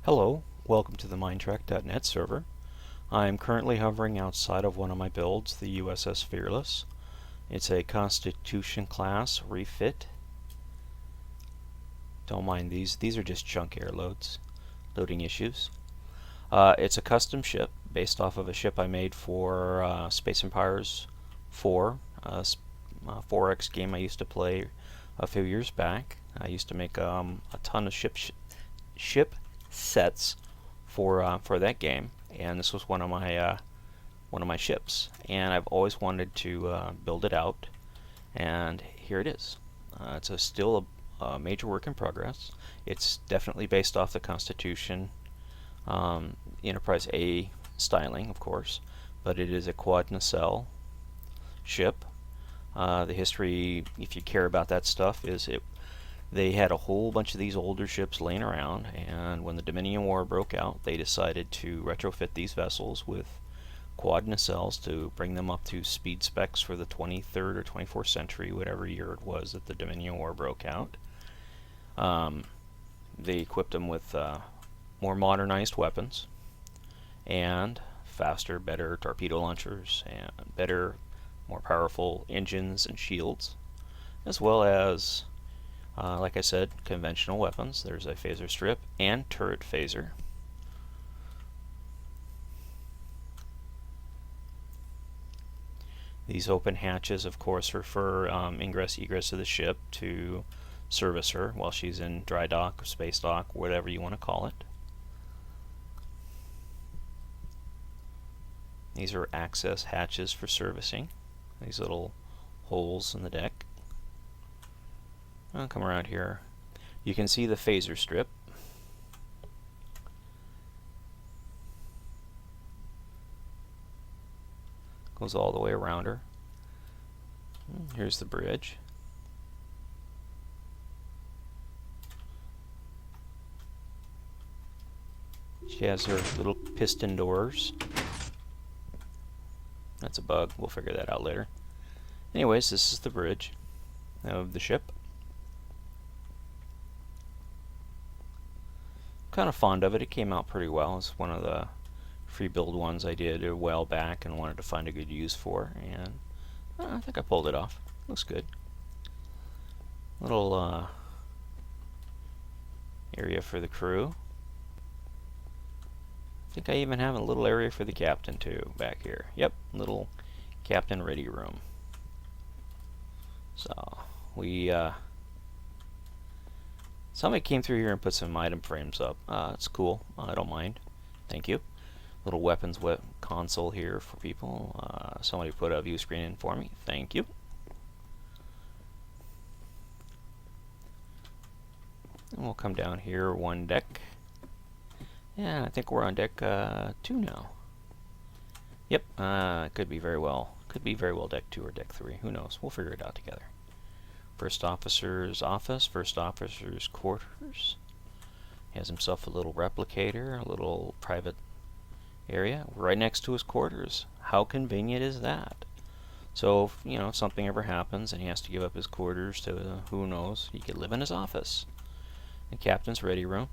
Hello, welcome to the Mindtrack.net server. I'm currently hovering outside of one of my builds, the USS Fearless. It's a Constitution class refit. Don't mind these are just junk air loading issues. It's a custom ship based off of a ship I made for Space Empires 4, a 4X game I used to play a few years back. I used to make a ton of ship sets for that game, and this was one of my ships, and I've always wanted to build it out, and here it is. It's still a major work in progress. It's definitely based off the Constitution Enterprise A styling, of course, but it is a quad nacelle ship. The history, if you care about that stuff, is they had a whole bunch of these older ships laying around, and when the Dominion War broke out, they decided to retrofit these vessels with quad nacelles to bring them up to speed specs for the 23rd or 24th century, whatever year it was that the Dominion War broke out. They equipped them with more modernized weapons and faster, better torpedo launchers and better, more powerful engines and shields, as well as like I said, conventional weapons. There's a phaser strip and turret phaser. These open hatches, of course, are for ingress-egress of the ship to service her while she's in dry dock, space dock, whatever you want to call it. These are access hatches for servicing. These little holes in the deck. I'll come around here. You can see the phaser strip. Goes all the way around her. Here's the bridge. She has her little piston doors. That's a bug. We'll figure that out later. Anyways, this is the bridge of the ship. Kind of fond of it. It came out pretty well. It's one of the free build ones I did a while back and wanted to find a good use for, and I think I pulled it off. Looks good. Little area for the crew. I think I even have a little area for the captain too back here. Yep, little captain ready room. So we somebody came through here and put some item frames up. It's cool. I don't mind. Thank you. Little weapons console here for people. Somebody put a view screen in for me. Thank you. And we'll come down here one deck. Yeah, I think we're on deck 2 now. Yep. Could be very well deck 2 or deck 3. Who knows? We'll figure it out together. First officer's office, first officer's quarters. He has himself a little replicator, a little private area right next to his quarters. How convenient is that? So if something ever happens and he has to give up his quarters to who knows, he could live in his office. The captain's ready room.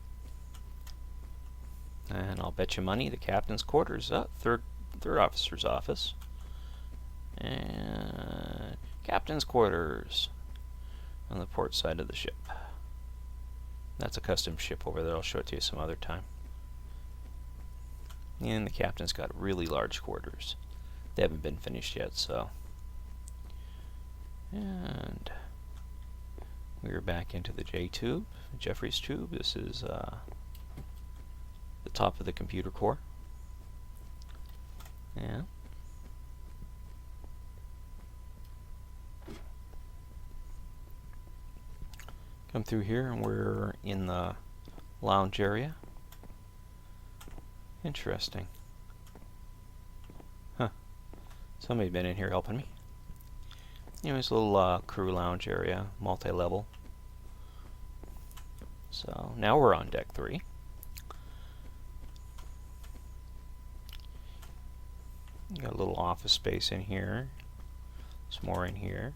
And I'll bet you money the captain's quarters, third officer's office. And captain's quarters on the port side of the ship. That's a custom ship over there. I'll show it to you some other time. And the captain's got really large quarters. They haven't been finished yet, so. And we're back into the J tube, Jeffrey's tube. This is the top of the computer core. Yeah. Come through here and we're in the lounge area. Interesting. Huh. Somebody's been in here helping me. Anyways, a little crew lounge area, multi-level. So now we're on deck 3. Got a little office space in here. Some more in here.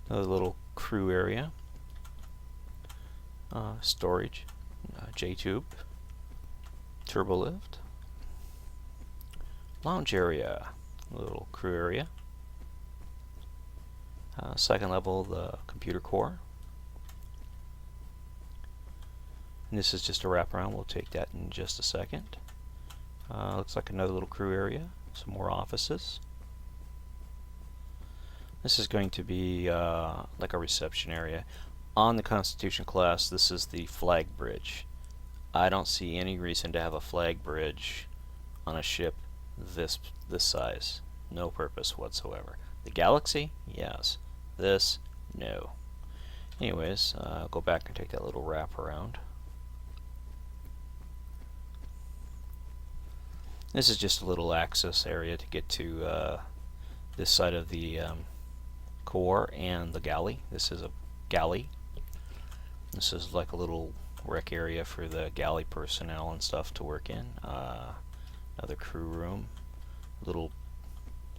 Another little crew area. Storage. J-tube, turbo lift, lounge area, little crew area. Second level, the computer core. And this is just a wraparound. We'll take that in just a second. Looks like another little crew area. Some more offices. This is going to be like a reception area. On the Constitution class, this is the flag bridge. I don't see any reason to have a flag bridge on a ship this size. No purpose whatsoever. The Galaxy? Yes. This? No. Anyways, go back and take that little wrap around. This is just a little access area to get to this side of the core and the galley. This is a galley. This is like a little rec area for the galley personnel and stuff to work in. Another crew room. Little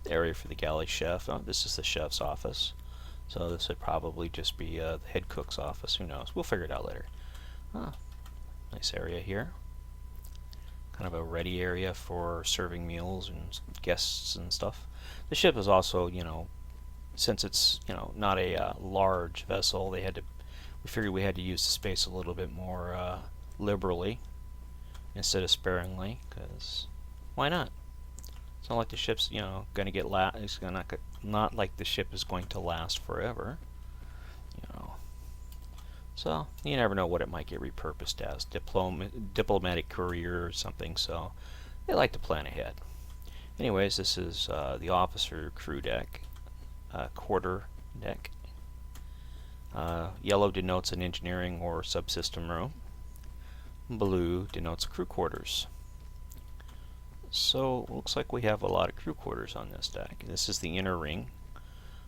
area for the galley chef. Oh, this is the chef's office. So this would probably just be the head cook's office. Who knows? We'll figure it out later. Nice area here. Kind of a ready area for serving meals and guests and stuff. The ship is also, you know, since it's, you know, not a large vessel, we figured we had to use the space a little bit more liberally instead of sparingly, because why not? It's not like the ship's, you know, going to get it's not like the ship is going to last forever, you know. So you never know what it might get repurposed as, diplomatic career or something. So they like to plan ahead. Anyways, this is the officer crew deck, quarter deck. Yellow denotes an engineering or subsystem room. Blue denotes crew quarters. So looks like we have a lot of crew quarters on this deck. This is the inner ring.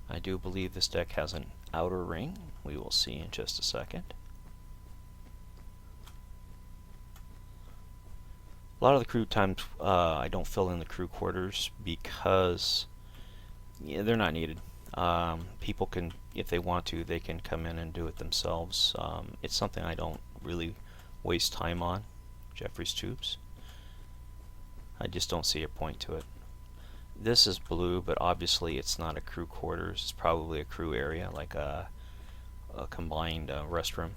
I do believe this deck has an outer ring. We will see in just a second. A lot of the crew times I don't fill in the crew quarters because they're not needed. People can, if they want to, they can come in and do it themselves. It's something I don't really waste time on, Jeffries tubes. I just don't see a point to it. This is blue, but obviously it's not a crew quarters. It's probably a crew area, like a combined restroom.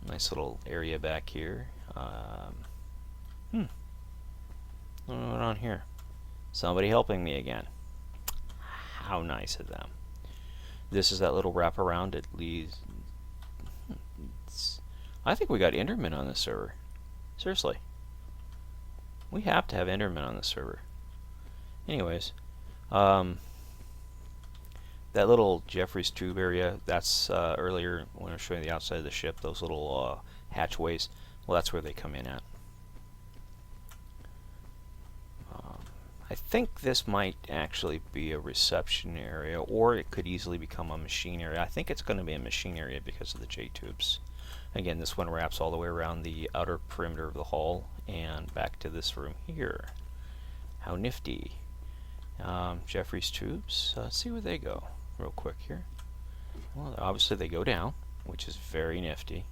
Nice little area back here. What's going on here? Somebody helping me again. How nice of them. This is that little wraparound. It leads. I think we got Enderman on this server. Seriously. We have to have Enderman on the server. Anyways, that little Jeffries tube area, that's earlier when I was showing the outside of the ship, those little hatchways, well, that's where they come in at. I think this might actually be a reception area, or it could easily become a machine area. I think it's going to be a machine area because of the J-tubes. Again, this one wraps all the way around the outer perimeter of the hull and back to this room here. How nifty. Jeffries tubes, let's see where they go real quick here. Well, obviously they go down, which is very nifty.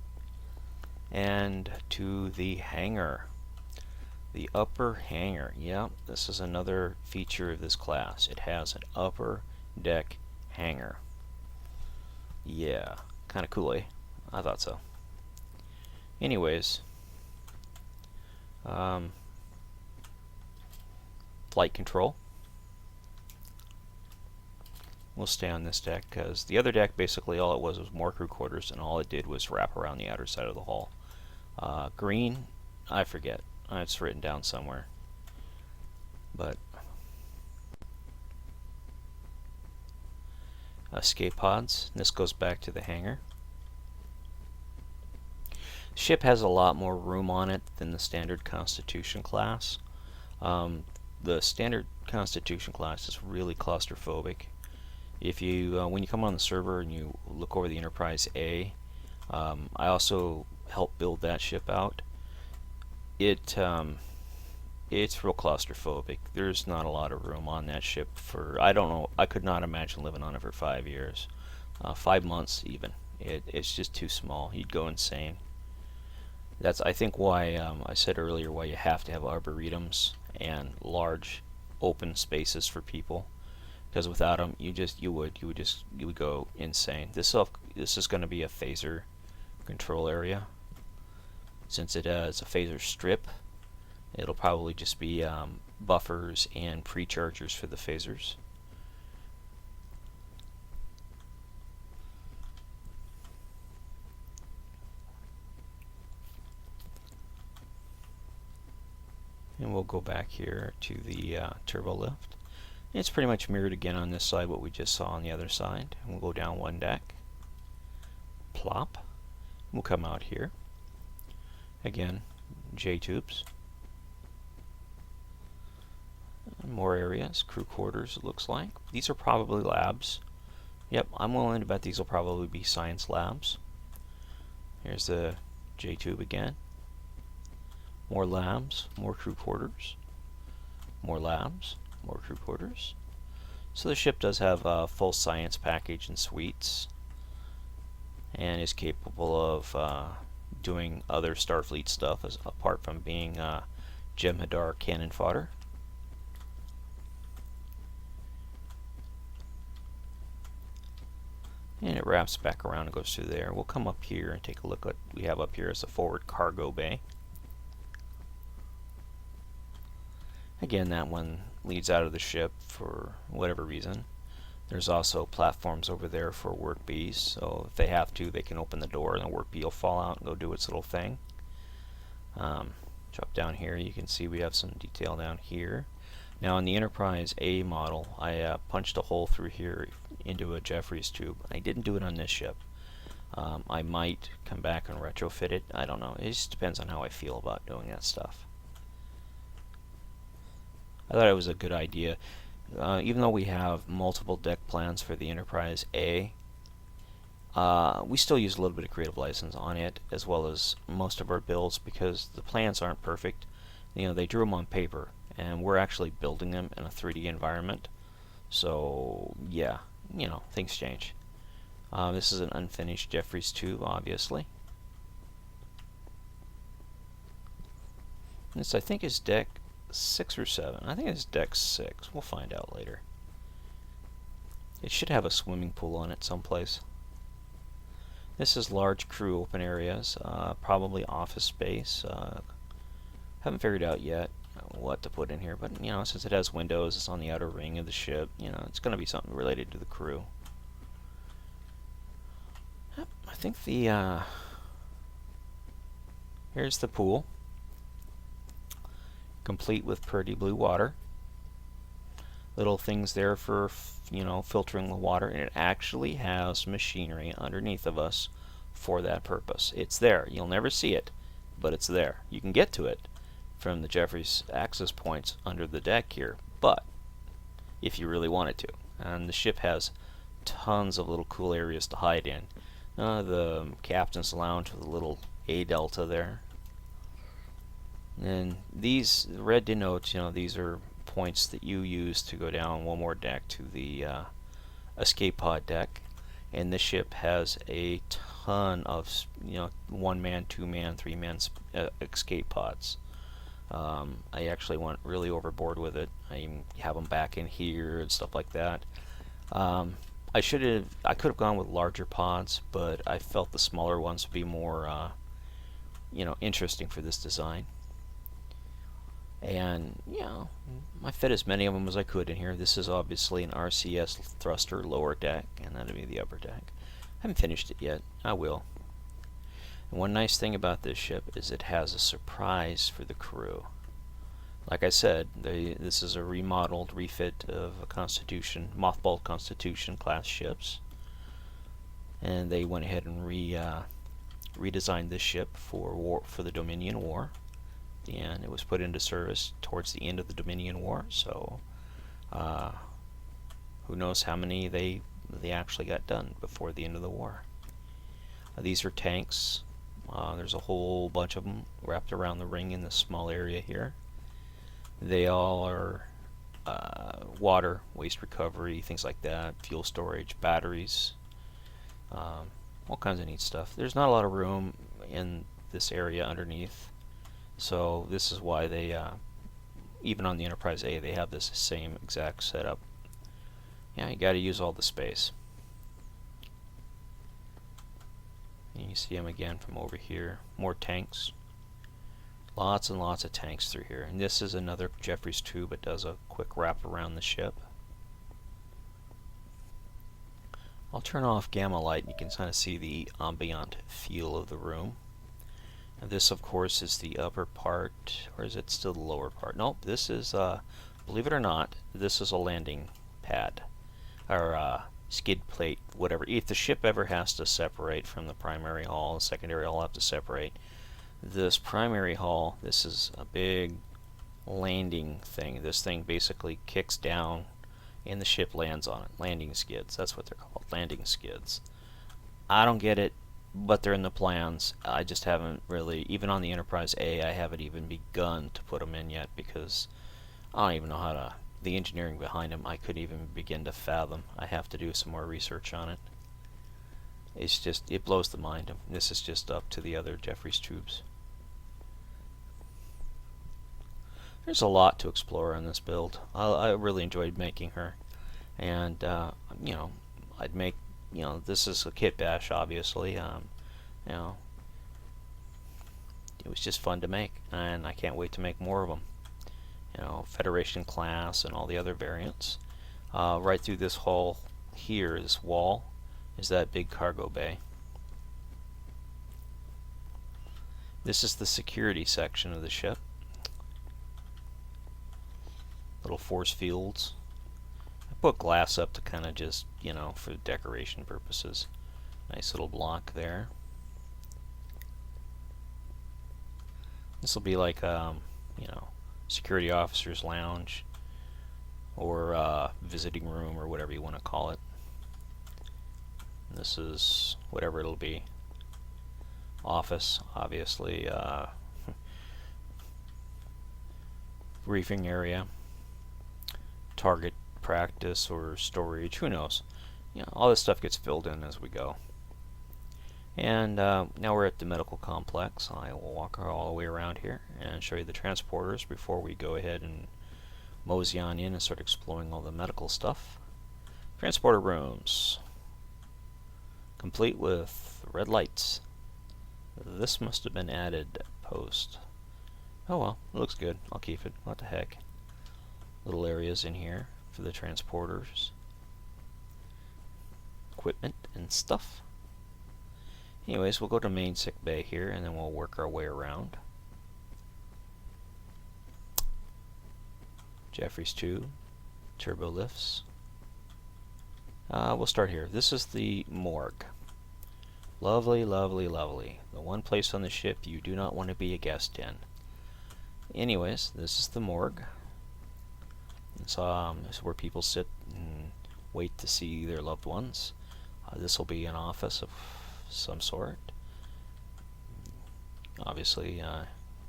And to the hangar. The upper hangar. Yeah, this is another feature of this class. It has an upper deck hangar. Yeah, kind of cool, eh? I thought so. Anyways, flight control. We'll stay on this deck because the other deck, basically all it was more crew quarters, and all it did was wrap around the outer side of the hull. Green, I forget. It's written down somewhere. But escape pods. This goes back to the hangar. Ship has a lot more room on it than the standard Constitution class. The standard Constitution class is really claustrophobic. If you, when you come on the server and you look over the Enterprise A, I also helped build that ship out. It's real claustrophobic. There's not a lot of room on that ship for, I don't know, I could not imagine living on it for 5 years. 5 months even. It's just too small. You'd go insane. That's, I think, why I said earlier why you have to have arboretums and large open spaces for people, because without them you would go insane. This is going to be a phaser control area. Since it is a phaser strip, it'll probably just be buffers and pre-chargers for the phasers. And we'll go back here to the turbo lift. It's pretty much mirrored again on this side what we just saw on the other side. We'll go down one deck, plop. We'll come out here. Again, J-tubes. More areas, crew quarters it looks like. These are probably labs. Yep, I'm willing to bet these will probably be science labs. Here's the J-tube again. More labs, more crew quarters. More labs, more crew quarters. So the ship does have a full science package and suites, and is capable of doing other Starfleet stuff apart from being Jem'Hadar cannon fodder. And it wraps back around and goes through there. We'll come up here and take a look at what we have up here as a forward cargo bay. Again, that one leads out of the ship for whatever reason. There's also platforms over there for work bees, so if they have to, they can open the door and the work bee will fall out and go do its little thing. Drop down here, you can see we have some detail down here. Now in the Enterprise A model, I punched a hole through here into a Jeffries tube. I didn't do it on this ship. I might come back and retrofit it. I don't know. It just depends on how I feel about doing that stuff. I thought it was a good idea. Even though we have multiple deck plans for the Enterprise A, we still use a little bit of creative license on it, as well as most of our builds, because the plans aren't perfect. You know, they drew them on paper, and we're actually building them in a 3D environment. So yeah, you know, things change. This is an unfinished Jeffries tube, obviously. This, I think, is deck 6 or 7. I think it's deck 6. We'll find out later. It should have a swimming pool on it someplace. This is large crew open areas, probably office space. Haven't figured out yet what to put in here, but you know, since it has windows, it's on the outer ring of the ship. You know, it's going to be something related to the crew. Yep, I think the here's the pool, complete with pretty blue water. Little things there for, you know, filtering the water, and it actually has machinery underneath of us for that purpose. It's there. You'll never see it, but it's there. You can get to it from the Jeffries access points under the deck here, but if you really wanted to. And the ship has tons of little cool areas to hide in. The captain's lounge with a little A delta there. And these red denotes, you know, these are points that you use to go down one more deck to the escape pod deck. And this ship has a ton of, you know, 1-man, 2-man, 3-man escape pods. I actually went really overboard with it. I even have them back in here and stuff like that. I could have gone with larger pods, but I felt the smaller ones would be more, you know, interesting for this design. And, you know, I fit as many of them as I could in here. This is obviously an RCS thruster lower deck, and that'll be the upper deck. I haven't finished it yet. I will. And one nice thing about this ship is it has a surprise for the crew. Like I said, this is a remodeled refit of a Constitution, mothballed Constitution class ships. And they went ahead and redesigned this ship for the Dominion War. And it was put into service towards the end of the Dominion War, so who knows how many they actually got done before the end of the war. These are tanks. There's a whole bunch of them wrapped around the ring in this small area here. They all are water, waste recovery, things like that, fuel storage, batteries, all kinds of neat stuff. There's not a lot of room in this area underneath. So this is why they, even on the Enterprise A, they have this same exact setup. Yeah, you got to use all the space. And you see them again from over here. More tanks. Lots and lots of tanks through here. And this is another Jeffries tube. It does a quick wrap around the ship. I'll turn off gamma light. You can kind of see the ambient feel of the room. And this, of course, is the upper part. Or is it still the lower part? Nope, this is, believe it or not, this is a landing pad. Or skid plate, whatever. If the ship ever has to separate from the primary hull, the secondary hull have to separate. This primary hull, this is a big landing thing. This thing basically kicks down and the ship lands on it. Landing skids, that's what they're called, landing skids. I don't get it, but they're in the plans. I just haven't really, even on the Enterprise A, I haven't even begun to put them in yet because I don't even know how to, the engineering behind them, I couldn't even begin to fathom. I have to do some more research on it. It's just, it blows the mind. This is just up to the other Jeffries tubes. There's a lot to explore on this build. I really enjoyed making her, and you know, I'd make, you know, this is a kit bash, obviously. You know, it was just fun to make, and I can't wait to make more of them. You know, Federation class and all the other variants. Right through this hall here, this wall, is that big cargo bay. This is the security section of the ship. Little force fields. I put glass up to kind of just, you know, for decoration purposes. Nice little block there. This will be like, you know, security officer's lounge or visiting room or whatever you want to call it. And this is whatever it'll be. Office, obviously. Briefing area. Target practice or storage, who knows. You know, all this stuff gets filled in as we go. And now we're at the medical complex. I will walk all the way around here and show you the transporters before we go ahead and mosey on in and start exploring all the medical stuff. Transporter rooms, complete with red lights. This must have been added post. Oh well, it looks good. I'll keep it. What the heck. Little areas in here for the transporters, equipment and stuff. Anyways, we'll go to main sick bay here and then we'll work our way around. Jeffries 2, turbo lifts. We'll start here. This is the morgue. Lovely, lovely, lovely. The one place on the ship you do not want to be a guest in. Anyways, this is the morgue. This is where people sit and wait to see their loved ones. This will be an office of some sort. Obviously,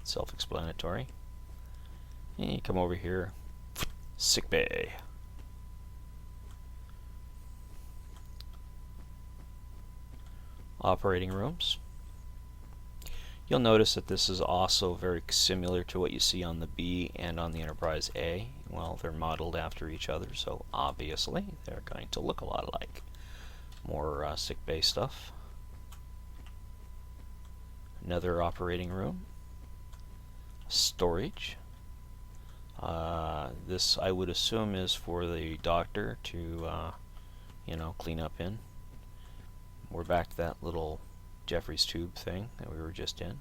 self-explanatory. And you come over here, sick bay. Operating rooms. You'll notice that this is also very similar to what you see on the B and on the Enterprise A. Well, they're modeled after each other, so obviously they're going to look a lot alike. More sick bay stuff. Another operating room. Storage. This, I would assume, is for the doctor to, you know, clean up in. We're back to that little Jeffries tube thing that we were just in.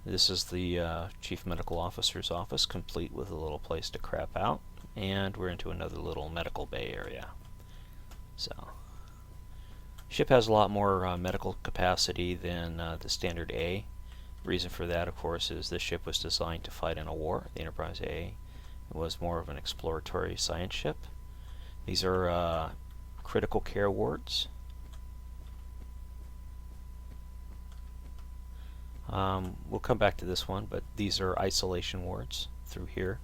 This is the Chief Medical Officer's office, complete with a little place to crap out, and we're into another little medical bay area. So, ship has a lot more medical capacity than the standard A. The reason for that, of course, is this ship was designed to fight in a war. The Enterprise A was more of an exploratory science ship. These are critical care wards. We'll come back to this one, but these are isolation wards through here.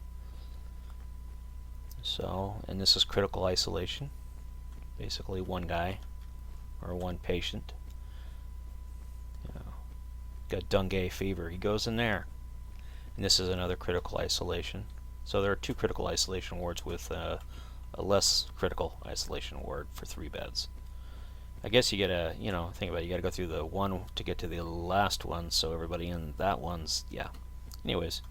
So, and this is critical isolation. Basically one guy or one patient. You know, got dengue fever. He goes in there. And this is another critical isolation. So there are 2 critical isolation wards with a less critical isolation ward for 3 beds. I guess you gotta, think about it, you gotta go through the one to get to the last one, so everybody in that one's, yeah. Anyways,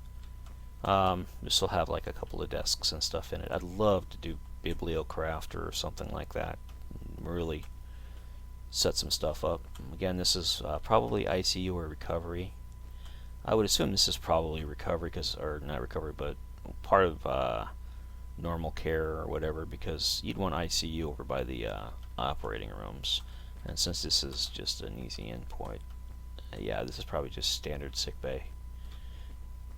this will have like a couple of desks and stuff in it. I'd love to do bibliocraft or something like that. Really set some stuff up. Again, this is probably ICU or recovery. I would assume this is probably recovery, or not recovery, but part of normal care or whatever, because you'd want ICU over by the operating rooms. And since this is just an easy endpoint, yeah, this is probably just standard sick bay.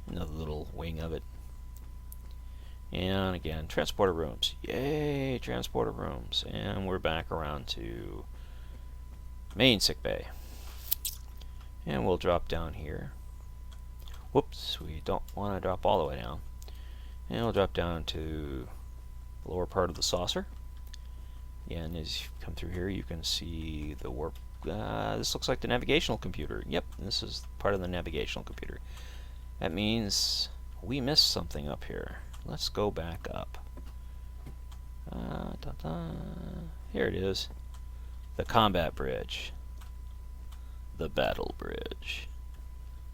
Another little wing of it. And again, transporter rooms. Yay, transporter rooms. And we're back around to main sick bay. And we'll drop down here. Whoops, we don't want to drop all the way down. And we'll drop down to the lower part of the saucer. And as you come through here, you can see the warp. This looks like the navigational computer. Yep, this is part of the navigational computer. That means we missed something up here. Let's go back up. Here it is. The combat bridge. The battle bridge.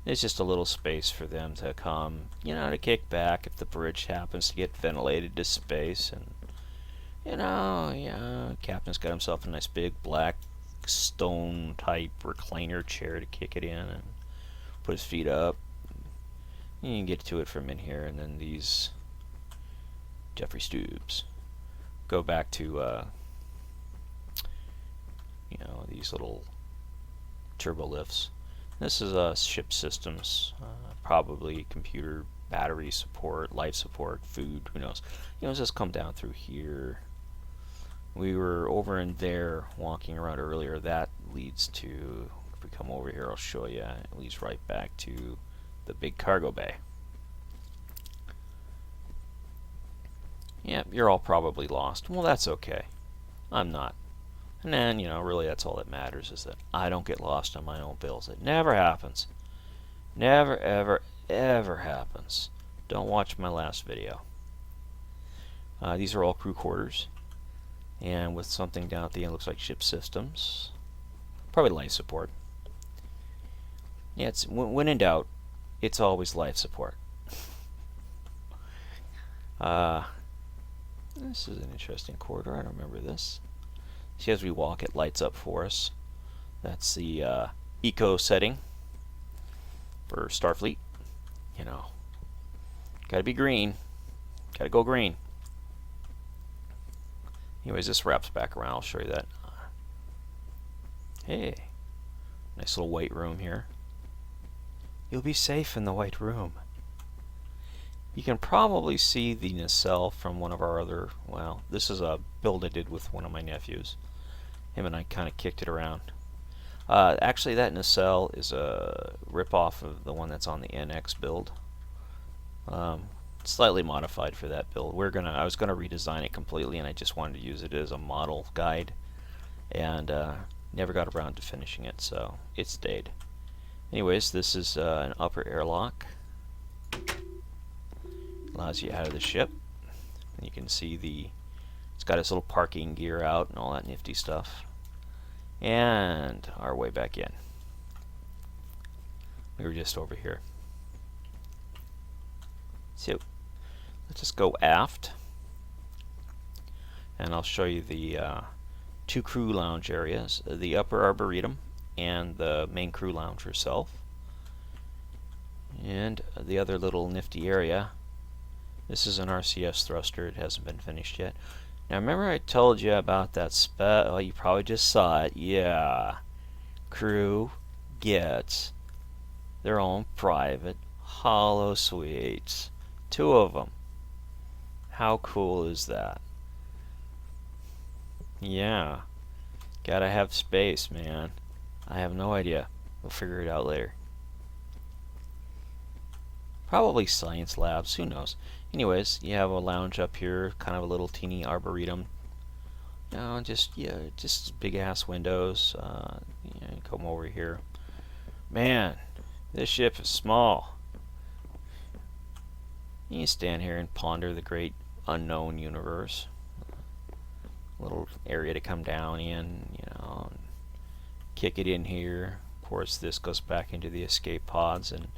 It's just a little space for them to come, to kick back if the bridge happens to get ventilated to space. And, Captain's got himself a nice big black stone type recliner chair to kick it in and put his feet up. You can get to it from in here, and then these Jeffrey Stoops go back to, these little turbo lifts. This is ship systems, probably computer, battery support, life support, food, who knows. Just come down through here. We were over in there walking around earlier. That leads to, if we come over here, I'll show you, it leads right back to the big cargo bay. Yep, you're all probably lost. Well, that's okay. I'm not. And then, really that's all that matters, is that I don't get lost on my own bills. It never happens. Never, ever, ever happens. Don't watch my last video. These are all crew quarters. And with something down at the end, looks like ship systems. Probably life support. Yeah, it's when in doubt, it's always life support. This is an interesting corridor. I don't remember this. See, as we walk, it lights up for us. That's the eco setting for Starfleet. Gotta be green. Gotta go green. Anyways, this wraps back around. I'll show you that. Hey, nice little white room here. You'll be safe in the white room. You can probably see the nacelle from one of our other, well, this is a build I did with one of my nephews. Him and I kind of kicked it around. Actually, that nacelle is a rip-off of the one that's on the NX build. Slightly modified for that build. I was gonna redesign it completely, and I just wanted to use it as a model guide, and never got around to finishing it, so it stayed. Anyways, this is an upper airlock. Allows you out of the ship. And you can see it's got its little parking gear out and all that nifty stuff. And our way back in. We were just over here. So let's just go aft. And I'll show you the 2 crew lounge areas. The upper arboretum and the main crew lounge herself. And the other little nifty area. This is an RCS thruster. It hasn't been finished yet. Now remember I told you about that well, you probably just saw it. Yeah. Crew gets their own private hollow suites. 2 of them. How cool is that? Yeah. Gotta have space, man. I have no idea. We'll figure it out later. Probably science labs, who knows. Anyways, you have a lounge up here, kind of a little teeny arboretum. Just big ass windows. Come over here. Man, This ship is small. You stand here and ponder the great unknown universe. Little area to come down in, you know, and kick it in here. Of course, this goes back into the escape pods and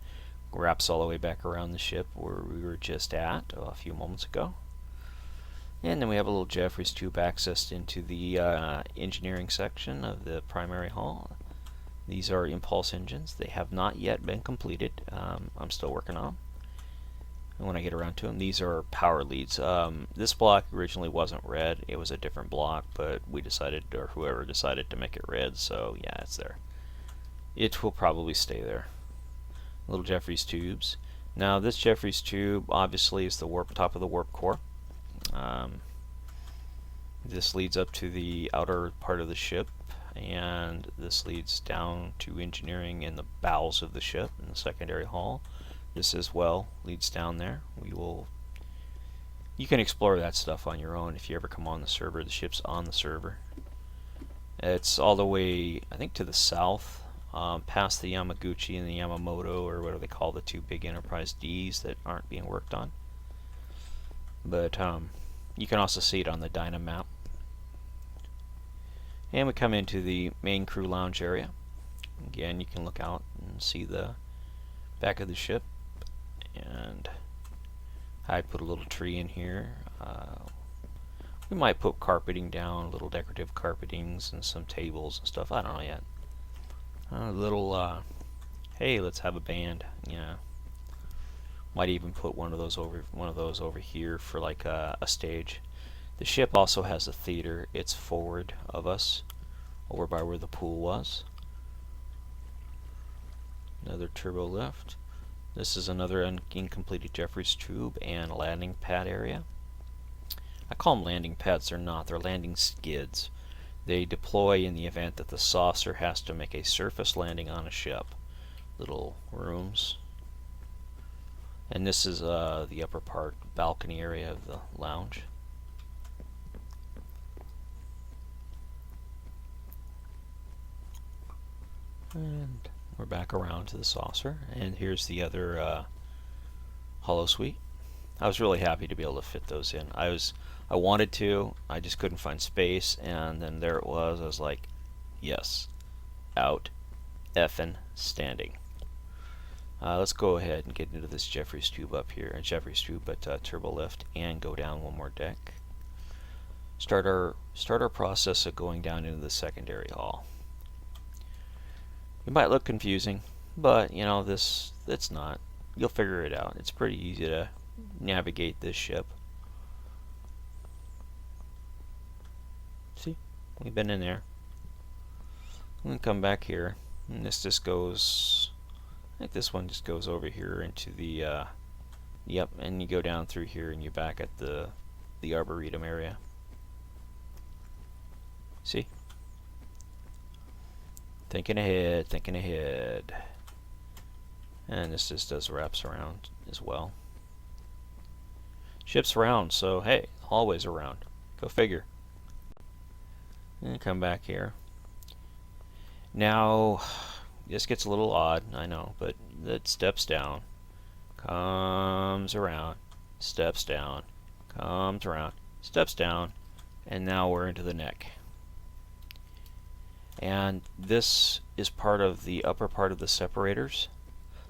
wraps all the way back around the ship where we were just at a few moments ago. And then we have a little Jeffries tube accessed into the engineering section of the primary hull. These are impulse engines. They have not yet been completed. I'm still working on them. And when I get around to them, these are power leads. This block originally wasn't red. It was a different block, but we decided, or whoever decided, to make it red. So yeah, it's there. It will probably stay there. Little Jeffries tubes. Now this Jeffries tube obviously is the warp top of the warp core. This leads up to the outer part of the ship, and this leads down to engineering in the bowels of the ship in the secondary hull. This as well leads down there. You can explore that stuff on your own if you ever come on the server. The ship's on the server. It's all the way, I think, to the south, past the Yamaguchi and the Yamamoto, or what do they call the two big Enterprise Ds that aren't being worked on. But you can also see it on the Dyna map. And we come into the main crew lounge area. Again, you can look out and see the back of the ship. And I'd put a little tree in here. We might put carpeting down, little decorative carpetings and some tables and stuff. I don't know yet. A little, hey, let's have a band. Yeah. Might even put one of those over here for like a stage. The ship also has a theater. It's forward of us, over by where the pool was. Another turbo lift. This is another incompleted Jeffries tube and a landing pad area. I call them landing pads. They're not. They're landing skids. They deploy in the event that the saucer has to make a surface landing on a ship. Little rooms. And this is the upper part, balcony area of the lounge. And we're back around to the saucer, and here's the other hollow suite. I was really happy to be able to fit those in. I wanted to, I just couldn't find space, and then there it was. I was like, yes, out effing standing. Let's go ahead and get into this Jeffries tube up here, Jeffries tube, but turbo lift, and go down one more deck. Start our process of going down into the secondary hull. It might look confusing, but you know, it's not. You'll figure it out. It's pretty easy to navigate this ship. See, we've been in there. I'm gonna come back here, and this just goes. I think this one just goes over here into the. Yep, and you go down through here, and you're back at the Arboretum area. See? Thinking ahead, thinking ahead. And this just does wraps around as well. Ship's round, so hey, hallways are round. Go figure. And come back here. Now, this gets a little odd, I know, but it steps down, comes around, steps down, comes around, steps down, and now we're into the neck. And this is part of the upper part of the separators.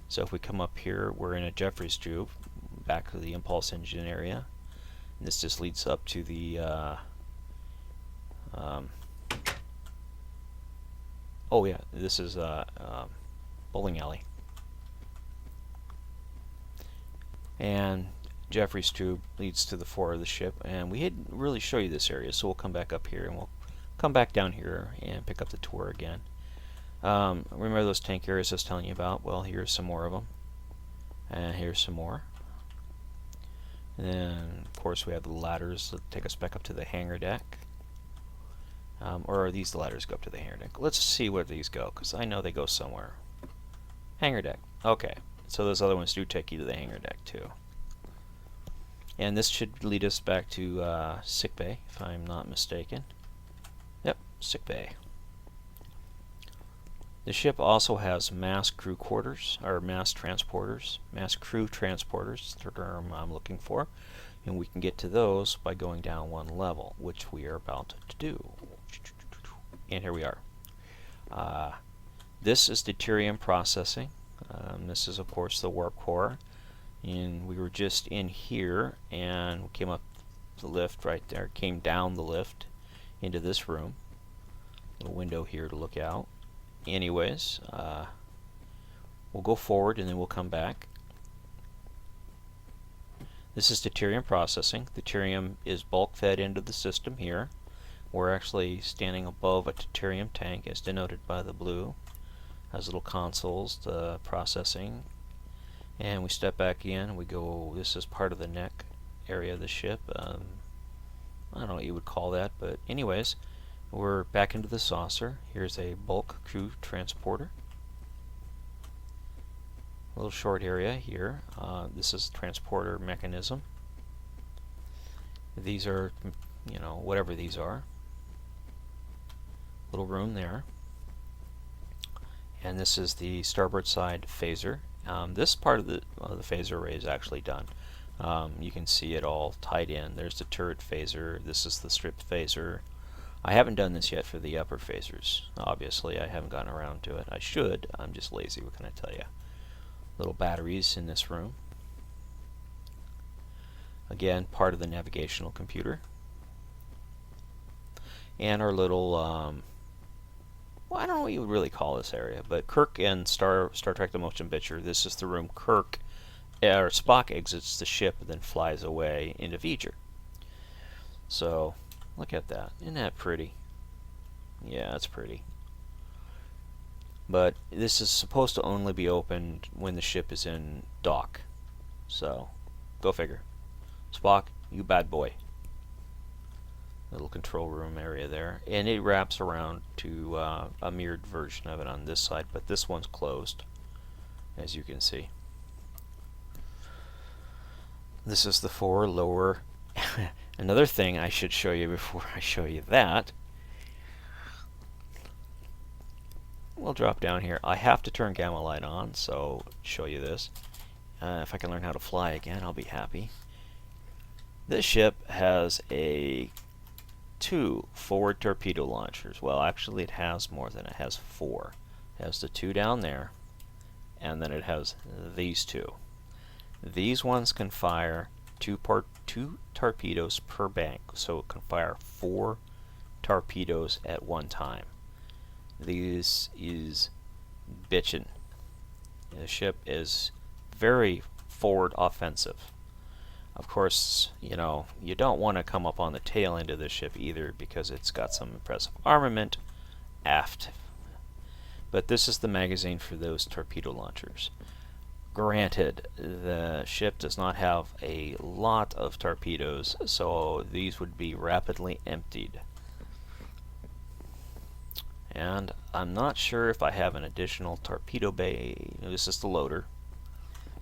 So if we come up here, we're in a Jeffries tube, back to the impulse engine area. And this just leads up to the oh yeah, this is bowling alley. And Jeffries tube leads to the fore of the ship, and we didn't really show you this area, so we'll come back up here and we'll come back down here and pick up the tour again. Remember those tank areas I was telling you about? Well, here's some more of them, and here's some more. And then, of course, we have the ladders that take us back up to the hangar deck. Or are these the ladders go up to the hangar deck? Let's see where these go, because I know they go somewhere. Hangar deck. Okay, so those other ones do take you to the hangar deck too. And this should lead us back to sick bay, if I'm not mistaken. Yep, sick bay. The ship also has mass crew quarters, or mass transporters, mass crew transporters, is the term I'm looking for, and we can get to those by going down one level, which we are about to do. And here we are. This is deuterium processing. This is, of course, the warp core, and we were just in here, and we came up the lift right there, came down the lift into this room. Little window here to look out. Anyways, we'll go forward and then we'll come back. This is deuterium processing. Deuterium is bulk fed into the system here. We're actually standing above a deuterium tank as denoted by the blue. Has little consoles, the processing. And we step back in, we go, this is part of the neck area of the ship. I don't know what you would call that, but anyways, we're back into the saucer. Here's a bulk crew transporter. A little short area here. This is transporter mechanism. These are, you know, whatever these are. Little room there. And this is the starboard side phaser. This part of the phaser array is actually done. You can see it all tied in. There's the turret phaser. This is the strip phaser. I haven't done this yet for the upper phasers. Obviously, I haven't gotten around to it. I should. I'm just lazy. What can I tell you? Little batteries in this room. Again, part of the navigational computer. And our little, well, I don't know what you would really call this area, but Kirk and Star Trek: The Motion Picture. This is the room Kirk or Spock exits the ship and then flies away into V'ger. So, look at that. Isn't that pretty? Yeah, it's pretty. But this is supposed to only be opened when the ship is in dock. So, go figure. Spock, you bad boy. Little control room area there. And it wraps around to a mirrored version of it on this side, but this one's closed, as you can see. This is the forward lower. Another thing I should show you before I show you that. We'll drop down here. I have to turn gamma light on, so show you this. If I can learn how to fly again, I'll be happy. This ship has two forward torpedo launchers. Well, actually it has more than it has four. It has the two down there, and then it has these two. These ones can fire two torpedoes per bank, so it can fire 4 torpedoes at one time. This is bitchin'. The ship is very forward offensive. Of course, you know, you don't want to come up on the tail end of the ship either because it's got some impressive armament aft. But this is the magazine for those torpedo launchers. Granted, the ship does not have a lot of torpedoes, so these would be rapidly emptied. And I'm not sure if I have an additional torpedo bay. This is the loader.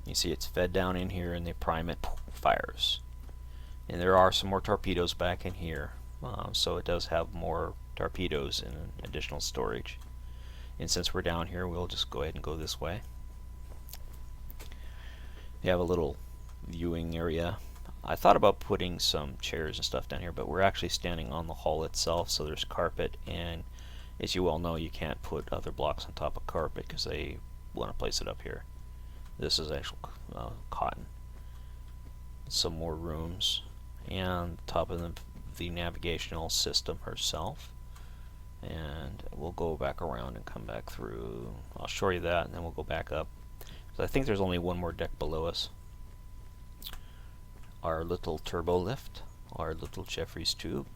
You see it's fed down in here and they prime it, fires. And there are some more torpedoes back in here, so it does have more torpedoes and additional storage. And since we're down here, we'll just go ahead and go this way. We have a little viewing area. I thought about putting some chairs and stuff down here, but we're actually standing on the hull itself, so there's carpet, and as you all know, you can't put other blocks on top of carpet because they want to place it up here. This is actual cotton. Some more rooms, and top of the navigational system herself. And we'll go back around and come back through. I'll show you that, and then we'll go back up. So I think there's only one more deck below us. Our little turbo lift, our little Jeffries tube.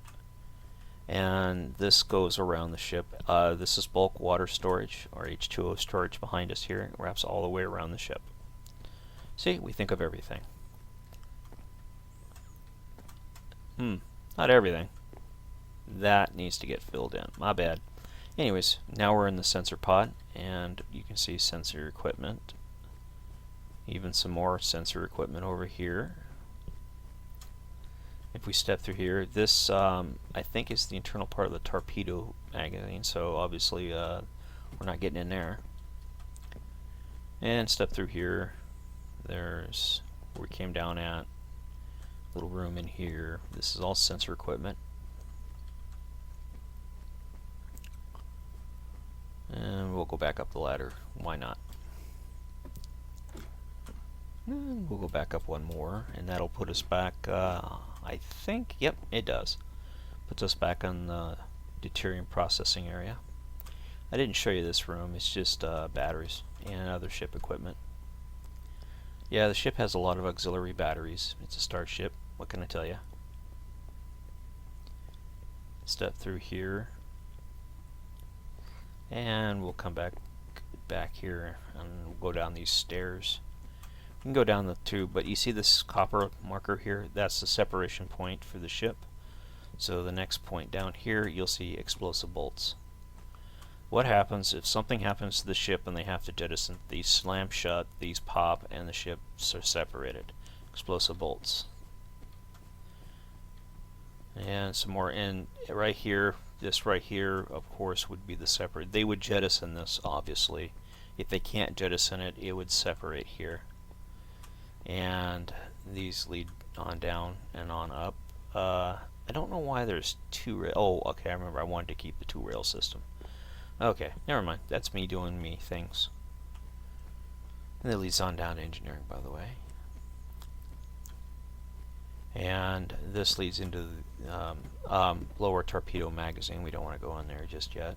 And this goes around the ship. This is bulk water storage, or H2O storage behind us here. It wraps all the way around the ship. See, we think of everything. Not everything. That needs to get filled in. My bad. Anyways, now we're in the sensor pod, and you can see sensor equipment. Even some more sensor equipment over here. If we step through here, this I think is the internal part of the torpedo magazine, so obviously we're We're not getting in there. And step through here. There's where we came down at. Little room in here. This is all sensor equipment. And we'll go back up the ladder. Why not? And we'll go back up one more, and that'll put us back, I think, yep, it does. Puts us back on the deuterium processing area. I didn't show you this room, it's just batteries and other ship equipment. Yeah, the ship has a lot of auxiliary batteries. It's a starship, what can I tell you? Step through here, and we'll come back here and we'll go down these stairs. You can go down the tube, but you see this copper marker here? That's the separation point for the ship. So the next point down here, you'll see explosive bolts. What happens if something happens to the ship and they have to jettison? These slam shut, these pop, and the ships are separated. Explosive bolts. And some more. And right here, this right here, of course, would be the separate. They would jettison this, obviously. If they can't jettison it, it would separate here. And these lead on down and on up. I don't know why there's two rail. Oh, okay, I remember I wanted to keep the two rail system. Okay, never mind. That's me doing me things. And that leads on down to engineering, by the way. And this leads into the lower torpedo magazine. We don't want to go in there just yet.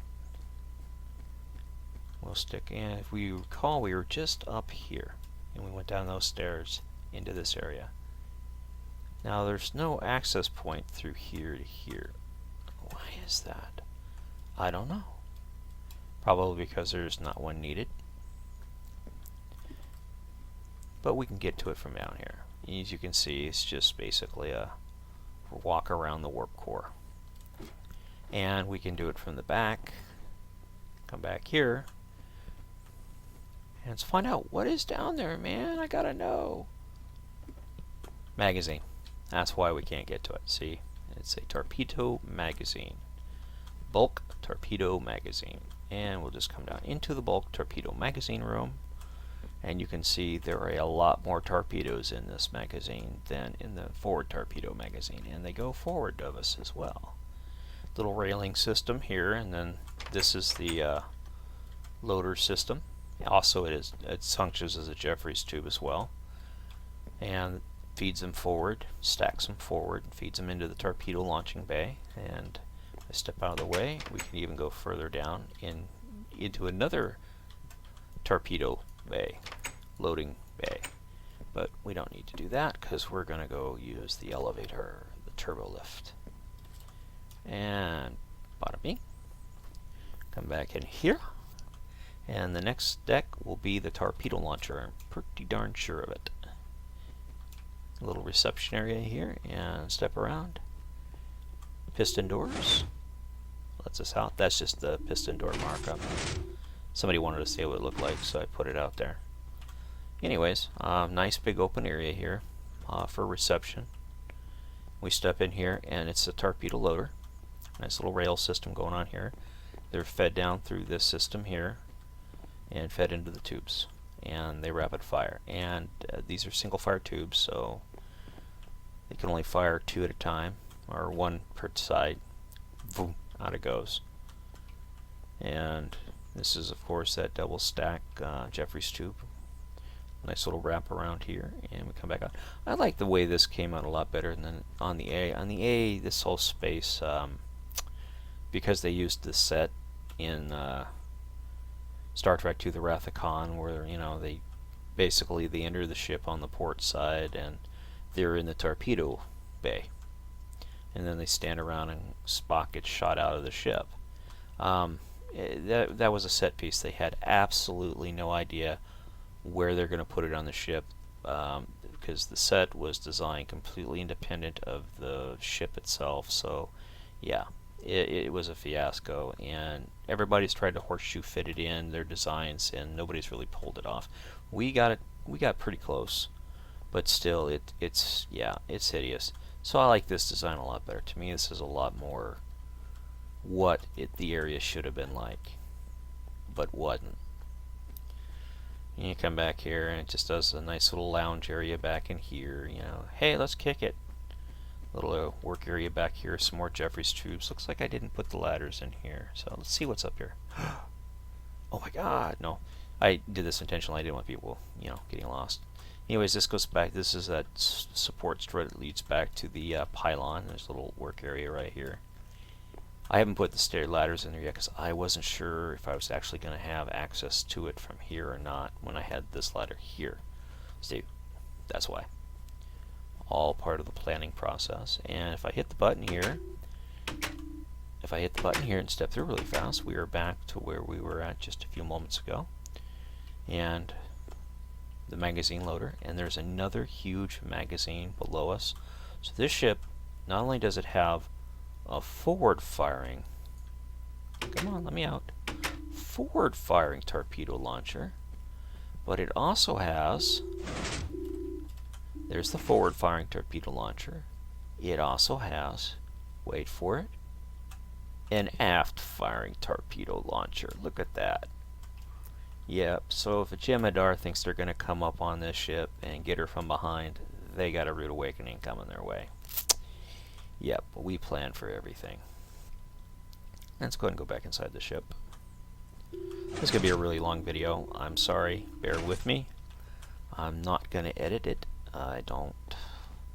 We'll stick in. If we recall, we were just up here, and we went down those stairs into this area. Now there's no access point through here to here. Why is that? I don't know. Probably because there's not one needed. But we can get to it from down here. As you can see, it's just basically a walk around the warp core. And we can do it from the back. Come back here. And let's find out what is down there, man. I gotta know. Magazine. That's why we can't get to it. See? It's a torpedo magazine. Bulk torpedo magazine. And we'll just come down into the bulk torpedo magazine room. And you can see there are a lot more torpedoes in this magazine than in the forward torpedo magazine. And they go forward of us as well. Little railing system here. And then this is the loader system. Also, it functions as a Jeffries tube as well, and feeds them forward, stacks them forward, and feeds them into the torpedo launching bay. And I step out of the way. We can even go further down into another torpedo bay, loading bay. But we don't need to do that because we're going to go use the elevator, the turbo lift. And bada bing. Come back in here. And the next deck will be the torpedo launcher. I'm pretty darn sure of it. A little reception area here, and step around. Piston doors. Lets us out. That's just the piston door markup. Somebody wanted to see what it looked like, so I put it out there. Anyways, nice big open area here for reception. We step in here, and it's a torpedo loader. Nice little rail system going on here. They're fed down through this system here and fed into the tubes, and they rapid fire. And these are single fire tubes, so they can only fire 2 at a time, or 1 per side. Boom, out it goes. And this is, of course, that double stack Jeffries tube. Nice little wrap around here, and we come back out. I like the way this came out a lot better than on the A. On the A, this whole space, because they used the set in Star Trek II: The Wrath of Khan, where they enter the ship on the port side and they're in the torpedo bay, and then they stand around and Spock gets shot out of the ship. That was a set piece. They had absolutely no idea where they're going to put it on the ship, because the set was designed completely independent of the ship itself. So yeah, it was a fiasco, and everybody's tried to horseshoe fit it in their designs, and nobody's really pulled it off. We got pretty close, but still, it's hideous. So I like this design a lot better. To me, this is a lot more what the area should have been like. but wasn't. And you come back here and it just does a nice little lounge area back in here. You know, hey, let's kick it. Little work area back here, some more Jeffries tubes. Looks like I didn't put the ladders in here. So let's see what's up here. Oh my god, no. I did this intentionally. I didn't want people, you know, getting lost. Anyways, this goes back. This is that support strut that leads back to the pylon. There's a little work area right here. I haven't put the stair ladders in there yet because I wasn't sure if I was actually going to have access to it from here or not when I had this ladder here. See, that's why. All part of the planning process. And if I hit the button here, and step through really fast, we are back to where we were at just a few moments ago. And the magazine loader, and there's another huge magazine below us. So this ship, not only does it have a forward firing, come on, let me out, forward firing torpedo launcher, but it also has, there's the forward firing torpedo launcher. It also has, wait for it, an aft firing torpedo launcher. Look at that. Yep, so if a Jemadar thinks they're going to come up on this ship and get her from behind, they got a rude awakening coming their way. Yep, we plan for everything. Let's go ahead and go back inside the ship. This is going to be a really long video. I'm sorry, bear with me. I'm not going to edit it. I don't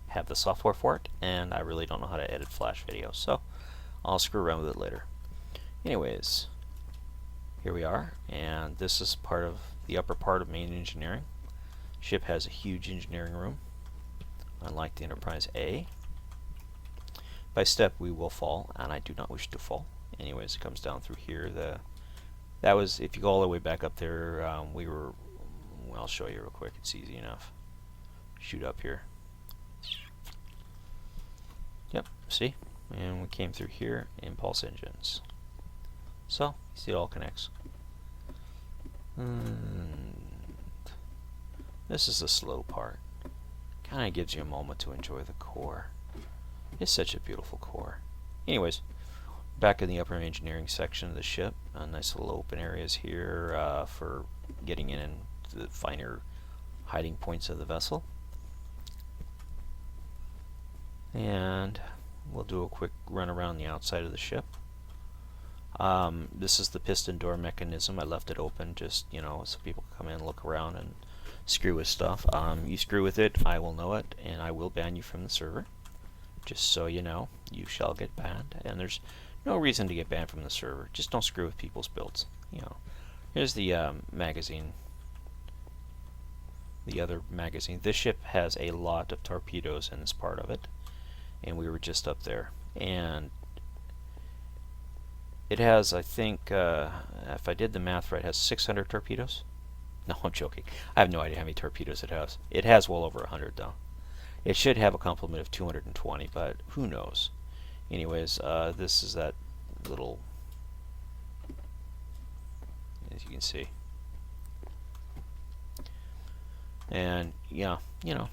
have the software for it, and I really don't know how to edit Flash videos, so I'll screw around with it later. Anyways, here we are, and this is part of the upper part of main engineering. Ship has a huge engineering room, unlike the Enterprise A. By step we will fall, and I do not wish to fall. Anyways, it comes down through here. That was, if you go all the way back up there, we were, well, I'll show you real quick, it's easy enough. Shoot up here. Yep, see? And we came through here, impulse engines. So, you see it all connects. This is the slow part. Kind of gives you a moment to enjoy the core. It's such a beautiful core. Anyways, back in the upper engineering section of the ship, nice little open areas here for getting in into the finer hiding points of the vessel. And we'll do a quick run around the outside of the ship. This is the piston door mechanism. I left it open just, you know, so people can come in, look around, and screw with stuff. You screw with it, I will know it, and I will ban you from the server. Just so you know, you shall get banned. And there's no reason to get banned from the server. Just don't screw with people's builds. You know, here's the magazine. The other magazine. This ship has a lot of torpedoes in this part of it, and we were just up there. And it has, I think, if I did the math right, it has 600 torpedoes. No, I'm joking. I have no idea how many torpedoes it has. It has well over 100, though. It should have a complement of 220, but who knows. Anyways, this is that little, as you can see. And, yeah, you know,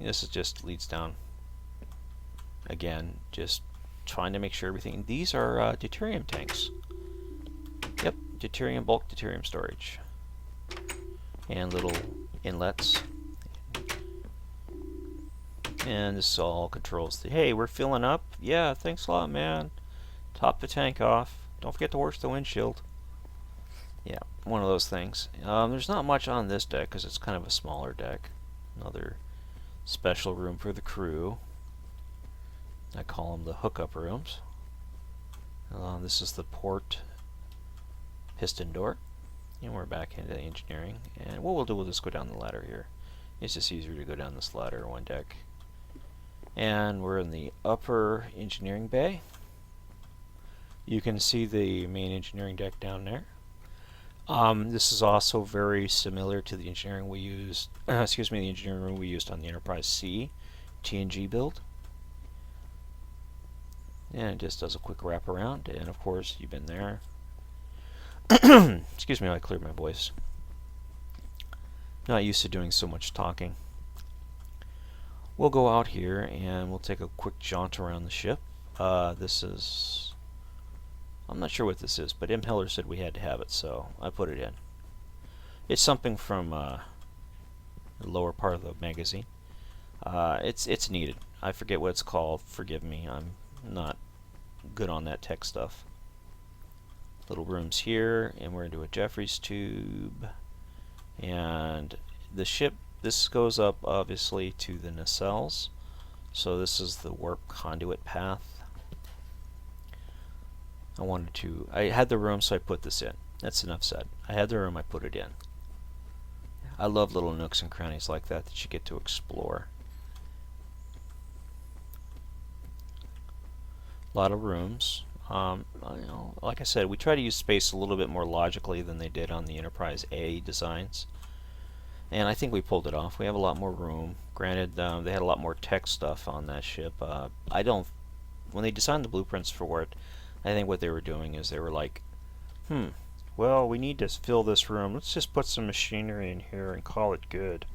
this is just leads down. Again, just trying to make sure everything. These are deuterium tanks. Yep, deuterium, bulk deuterium storage. And little inlets. And this all controls the, hey, we're filling up. Yeah, thanks a lot, man. Top the tank off. Don't forget to wash the windshield. Yeah, one of those things. There's not much on this deck because it's kind of a smaller deck. Another special room for the crew. I call them the hookup rooms. This is the port piston door. And we're back into engineering. And what we'll do, we'll just go down the ladder here. It's just easier to go down this ladder one deck. And we're in the upper engineering bay. You can see the main engineering deck down there. This is also very similar to the engineering we used, the engineering room we used on the Enterprise C TNG build. And it just does a quick wrap around, and of course you've been there. Excuse me, I cleared my voice. Not used to doing so much talking. We'll go out here and we'll take a quick jaunt around the ship. This is I'm not sure what this is, but M. Heller said we had to have it, so I put it in. It's something from the lower part of the magazine. It's needed. I forget what it's called. Forgive me. I'm not good on that tech stuff. Little rooms here, and we're into a Jeffries tube. And the ship, this goes up obviously to the nacelles. So this is the warp conduit path. I had the room, so I put this in. That's enough said. I had the room, I put it in. I love little nooks and crannies like that you get to explore. A lot of rooms. Like I said, we try to use space a little bit more logically than they did on the Enterprise A designs. And I think we pulled it off. We have a lot more room. Granted, they had a lot more tech stuff on that ship. When they designed the blueprints for it, I think what they were doing is they were like, well, we need to fill this room. Let's just put some machinery in here and call it good.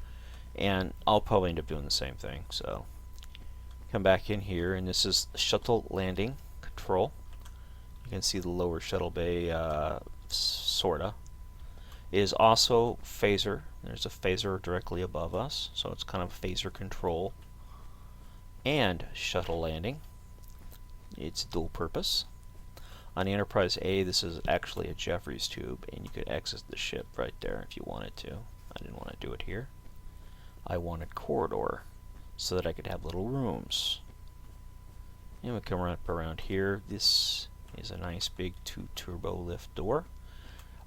And I'll probably end up doing the same thing. So, come back in here, and this is shuttle landing control. You can see the lower shuttle bay, sorta. It is also phaser. There's a phaser directly above us, so it's kind of phaser control. And shuttle landing. It's dual purpose. On the Enterprise A, this is actually a Jeffries tube, and you could exit the ship right there if you wanted to. I didn't want to do it here. I wanted corridor, so that I could have little rooms. And we come up around here. This is a nice big 2 turbo lift door.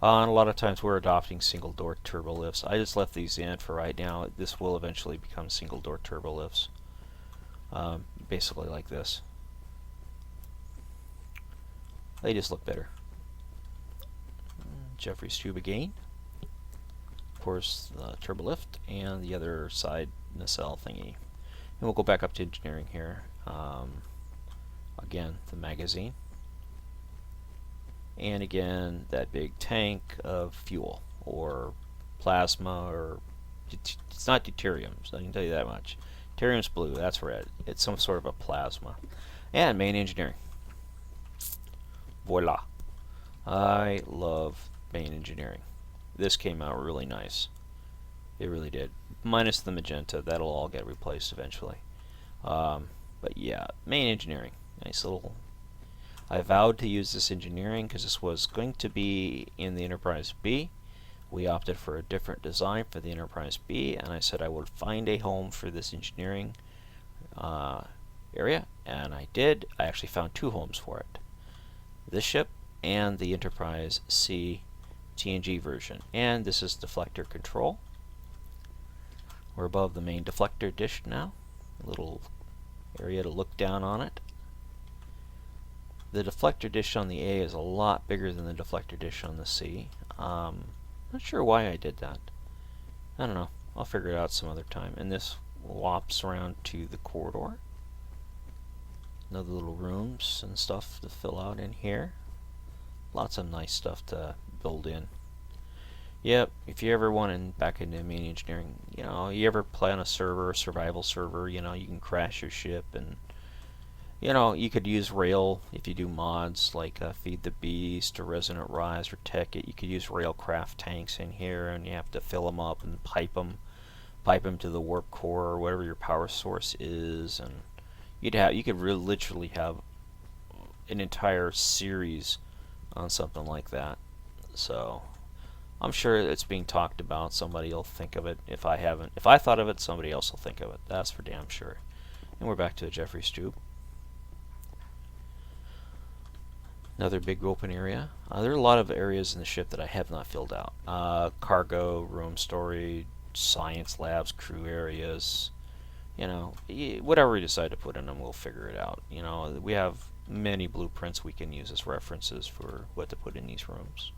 And a lot of times we're adopting single door turbo lifts. I just left these in for right now. This will eventually become single door turbo lifts. Basically like this. They just look better. Jeffries tube again. Of course, the turbo lift and the other side nacelle thingy. And we'll go back up to engineering here. Again, the magazine. And again, that big tank of fuel or plasma, or it's not deuterium, so I can tell you that much. Deuterium's blue, that's red. It's some sort of a plasma. And main engineering. Voila. I love main engineering. This came out really nice. It really did. Minus the magenta, that'll all get replaced eventually. But yeah, main engineering. Nice little... I vowed to use this engineering because this was going to be in the Enterprise B. We opted for a different design for the Enterprise B, and I said I would find a home for this engineering area, and I did. I actually found 2 homes for it. This ship and the Enterprise C TNG version. And this is deflector control. We're above the main deflector dish now. A little area to look down on it. The deflector dish on the A is a lot bigger than the deflector dish on the C. Not sure why I did that. I don't know. I'll figure it out some other time. And this whops around to the corridor. Another little rooms and stuff to fill out in here. Lots of nice stuff to build in. Yep, if you ever want back into main engineering, you ever play on a server, a survival server, you can crash your ship, and you could use rail if you do mods like Feed the Beast or Resonant Rise or Tech It. You could use railcraft tanks in here, and you have to fill them up and pipe them to the warp core or whatever your power source is, and you could really literally have an entire series on something like that. So I'm sure it's being talked about. Somebody will think of it. If I thought of it, somebody else will think of it. That's for damn sure. And we're back to the Jeffries tube. Another big open area. There are a lot of areas in the ship that I have not filled out. Cargo, room storage, science labs, crew areas. Whatever we decide to put in them, we'll figure it out. We have many blueprints we can use as references for what to put in these rooms.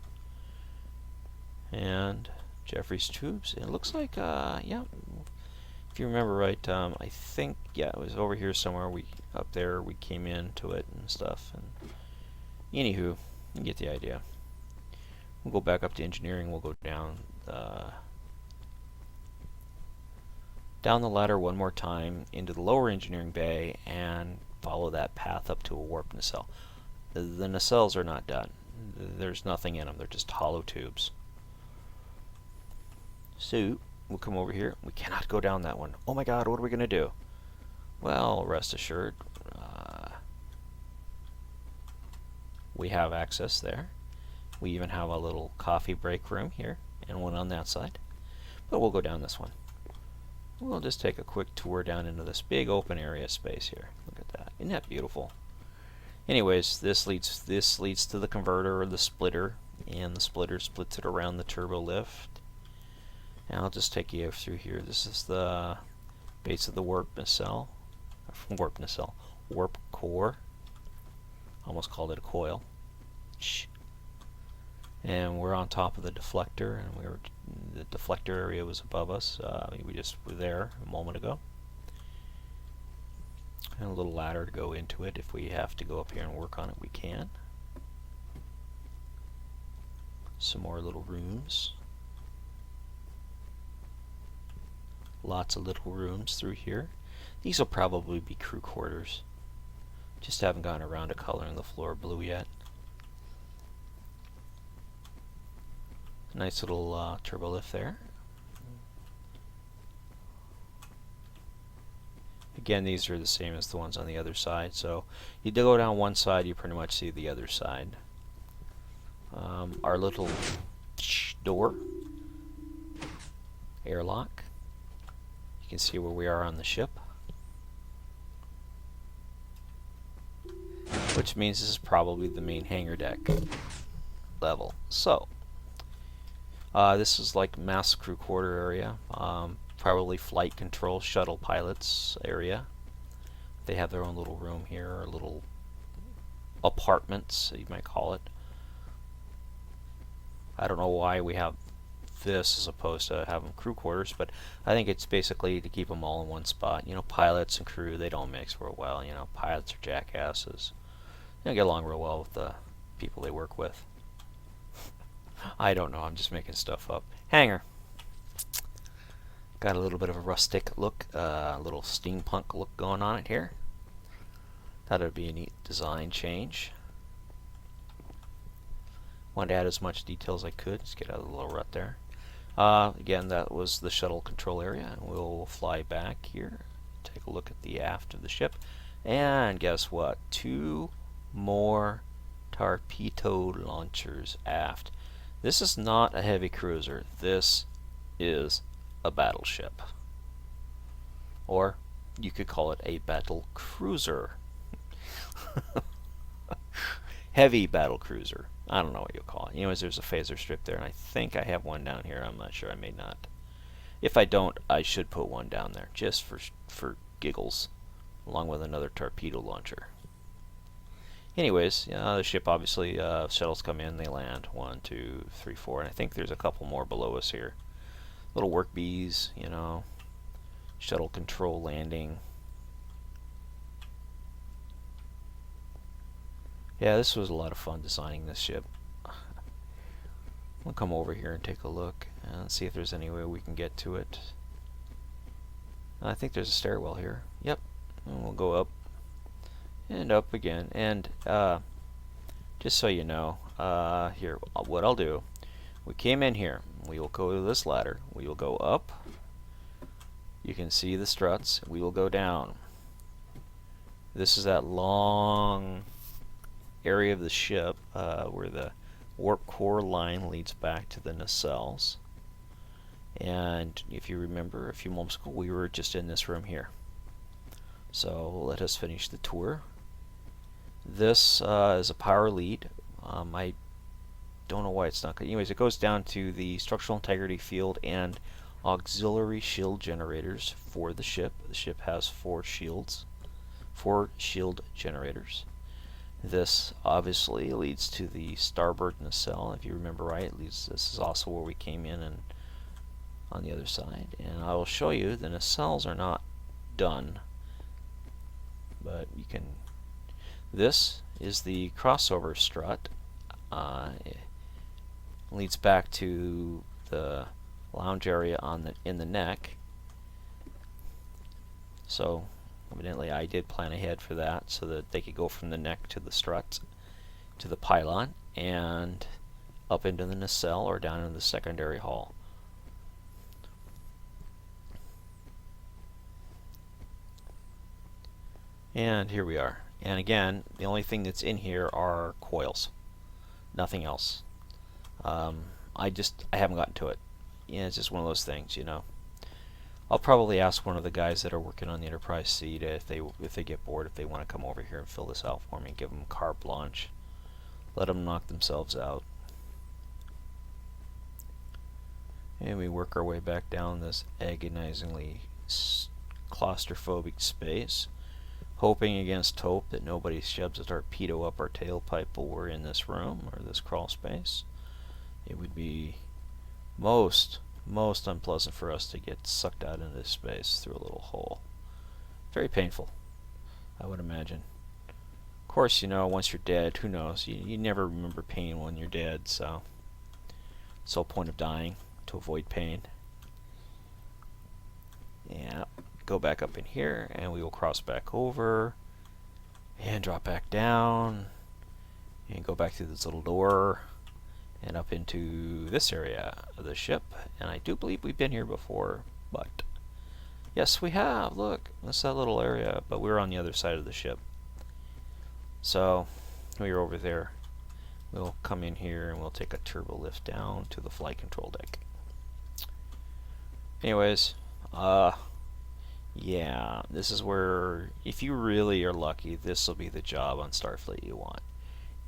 And Jeffries tubes. It looks like, yeah. If you remember right, I think, yeah, it was over here somewhere. Up there, we came into it and stuff. And anywho, you get the idea. We'll go back up to engineering. We'll go down the ladder one more time into the lower engineering bay and follow that path up to a warp nacelle. the nacelles are not done. There's nothing in them. They're just hollow tubes. So we'll come over here. We cannot go down that one. Oh my god, what are we going to do? Well, rest assured, we have access there. We even have a little coffee break room here and one on that side. But we'll go down this one. We'll just take a quick tour down into this big open area space here. Look at that. Isn't that beautiful? Anyways, this leads to the converter or the splitter, and the splitter splits it around the turbo lift. And I'll just take you through here. This is the base of the warp core. Almost called it a coil. And we're on top of the deflector, and the deflector area was above us. We just were there a moment ago. And a little ladder to go into it. If we have to go up here and work on it, we can. Some more little rooms. Lots of little rooms through here. These will probably be crew quarters. Just haven't gotten around to coloring the floor blue yet. Nice little turbo lift there. Again, these are the same as the ones on the other side. So you go down one side, you pretty much see the other side. Our little door, airlock. You can see where we are on the ship. Which means this is probably the main hangar deck level. So, this is like mass crew quarter area, probably flight control shuttle pilots area. They have their own little room here, or little apartments, you might call it. I don't know why we have this as opposed to having crew quarters, but I think it's basically to keep them all in one spot. You know, pilots and crew, they don't mix real well. You know, pilots are jackasses. They don't get along real well with the people they work with. I don't know, I'm just making stuff up. Hangar. Got a little bit of a rustic look, a little steampunk look going on it here. Thought it would be a neat design change. Wanted to add as much detail as I could. Just get out of the little rut there. Again, that was the shuttle control area, and we'll fly back here, take a look at the aft of the ship, and guess what? 2 more torpedo launchers aft. This is not a heavy cruiser. This is a battleship. Or you could call it a battle cruiser. Heavy battle cruiser. I don't know what you'll call it. Anyways, there's a phaser strip there, and I think I have one down here. I'm not sure. I may not. If I don't, I should put one down there, just for giggles, along with another torpedo launcher. Anyways, the ship obviously, shuttles come in, they land. 1, 2, 3, 4, and I think there's a couple more below us here. Little work bees, you know, shuttle control landing. Yeah, this was a lot of fun designing this ship. We'll come over here and take a look and see if there's any way we can get to it. I think there's a stairwell here. Yep, and we'll go up and up again. And just so you know, here, what I'll do, we came in here. We will go to this ladder. We will go up. You can see the struts. We will go down. This is that long area of the ship where the warp core line leads back to the nacelles. And if you remember, a few moments ago we were just in this room here. So let us finish the tour. This is a power lead. I don't know why it's not good. Anyways, it goes down to the structural integrity field and auxiliary shield generators for the ship. The ship has 4 shields, 4 shield generators. This obviously leads to the starboard nacelle. If you remember right, this is also where we came in and on the other side. And I will show you the nacelles are not done, but you can. This is the crossover strut. It leads back to the lounge area in the neck. So evidently I did plan ahead for that so that they could go from the neck to the struts. to the pylon and up into the nacelle or down into the secondary hull. And here we are. And again, the only thing that's in here are coils. Nothing else. I haven't gotten to it. Yeah, it's just one of those things, you know. I'll probably ask one of the guys that are working on the Enterprise C to, if they get bored, if they want to come over here and fill this out for me, give them carte blanche, let them knock themselves out. And we work our way back down this agonizingly claustrophobic space, hoping against hope that nobody shoves a torpedo up our tailpipe while we're in this room or this crawl space. It would be most unpleasant for us to get sucked out into this space through a little hole. Very painful, I would imagine. Of course, you know, once you're dead, who knows? You never remember pain when you're dead, so it's the whole point of dying, to avoid pain. Yeah, go back up in here, and we will cross back over, and drop back down, and go back through this little door, and up into this area of the ship. And I do believe we've been here before, but yes, we have. Look, that's that little area, but we're on the other side of the ship. So we're over there. We'll come in here and we'll take a turbo lift down to the flight control deck. Anyways, yeah, this is where, if you really are lucky, this will be the job on Starfleet you want.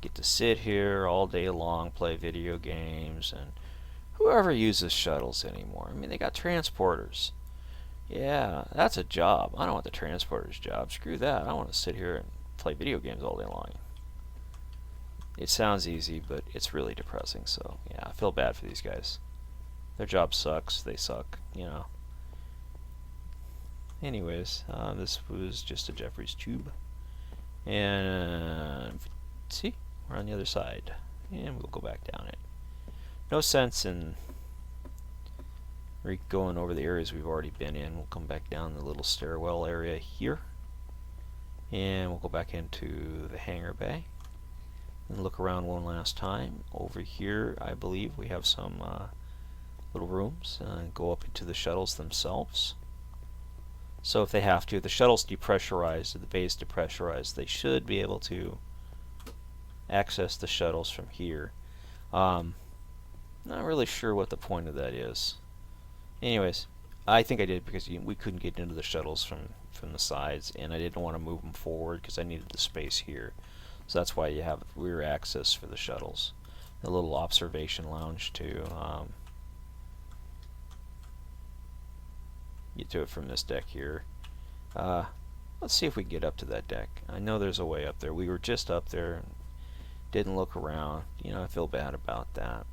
Get to sit here all day long, play video games, and whoever uses shuttles anymore? I mean, they got transporters. Yeah, that's a job. I don't want the transporter's job. Screw that. I want to sit here and play video games all day long. It sounds easy, but it's really depressing, so yeah, I feel bad for these guys. Their job sucks. They suck, you know. Anyways, this was just a Jeffries tube. And see? We're on the other side, and we'll go back down it. No sense in going over the areas we've already been in. We'll come back down the little stairwell area here, and we'll go back into the hangar bay and look around one last time. Over here, I believe we have some little rooms, go up into the shuttles themselves. So if they have to, if the shuttle's depressurized, if the bay's depressurized, they should be able to access the shuttles from here. Not really sure what the point of that is. Anyways, I think I did because we couldn't get into the shuttles from the sides, and I didn't want to move them forward because I needed the space here. So that's why you have rear access for the shuttles. A little observation lounge to get to it from this deck here. Let's see if we can get up to that deck. I know there's a way up there. We were just up there and didn't look around. You know, I feel bad about that.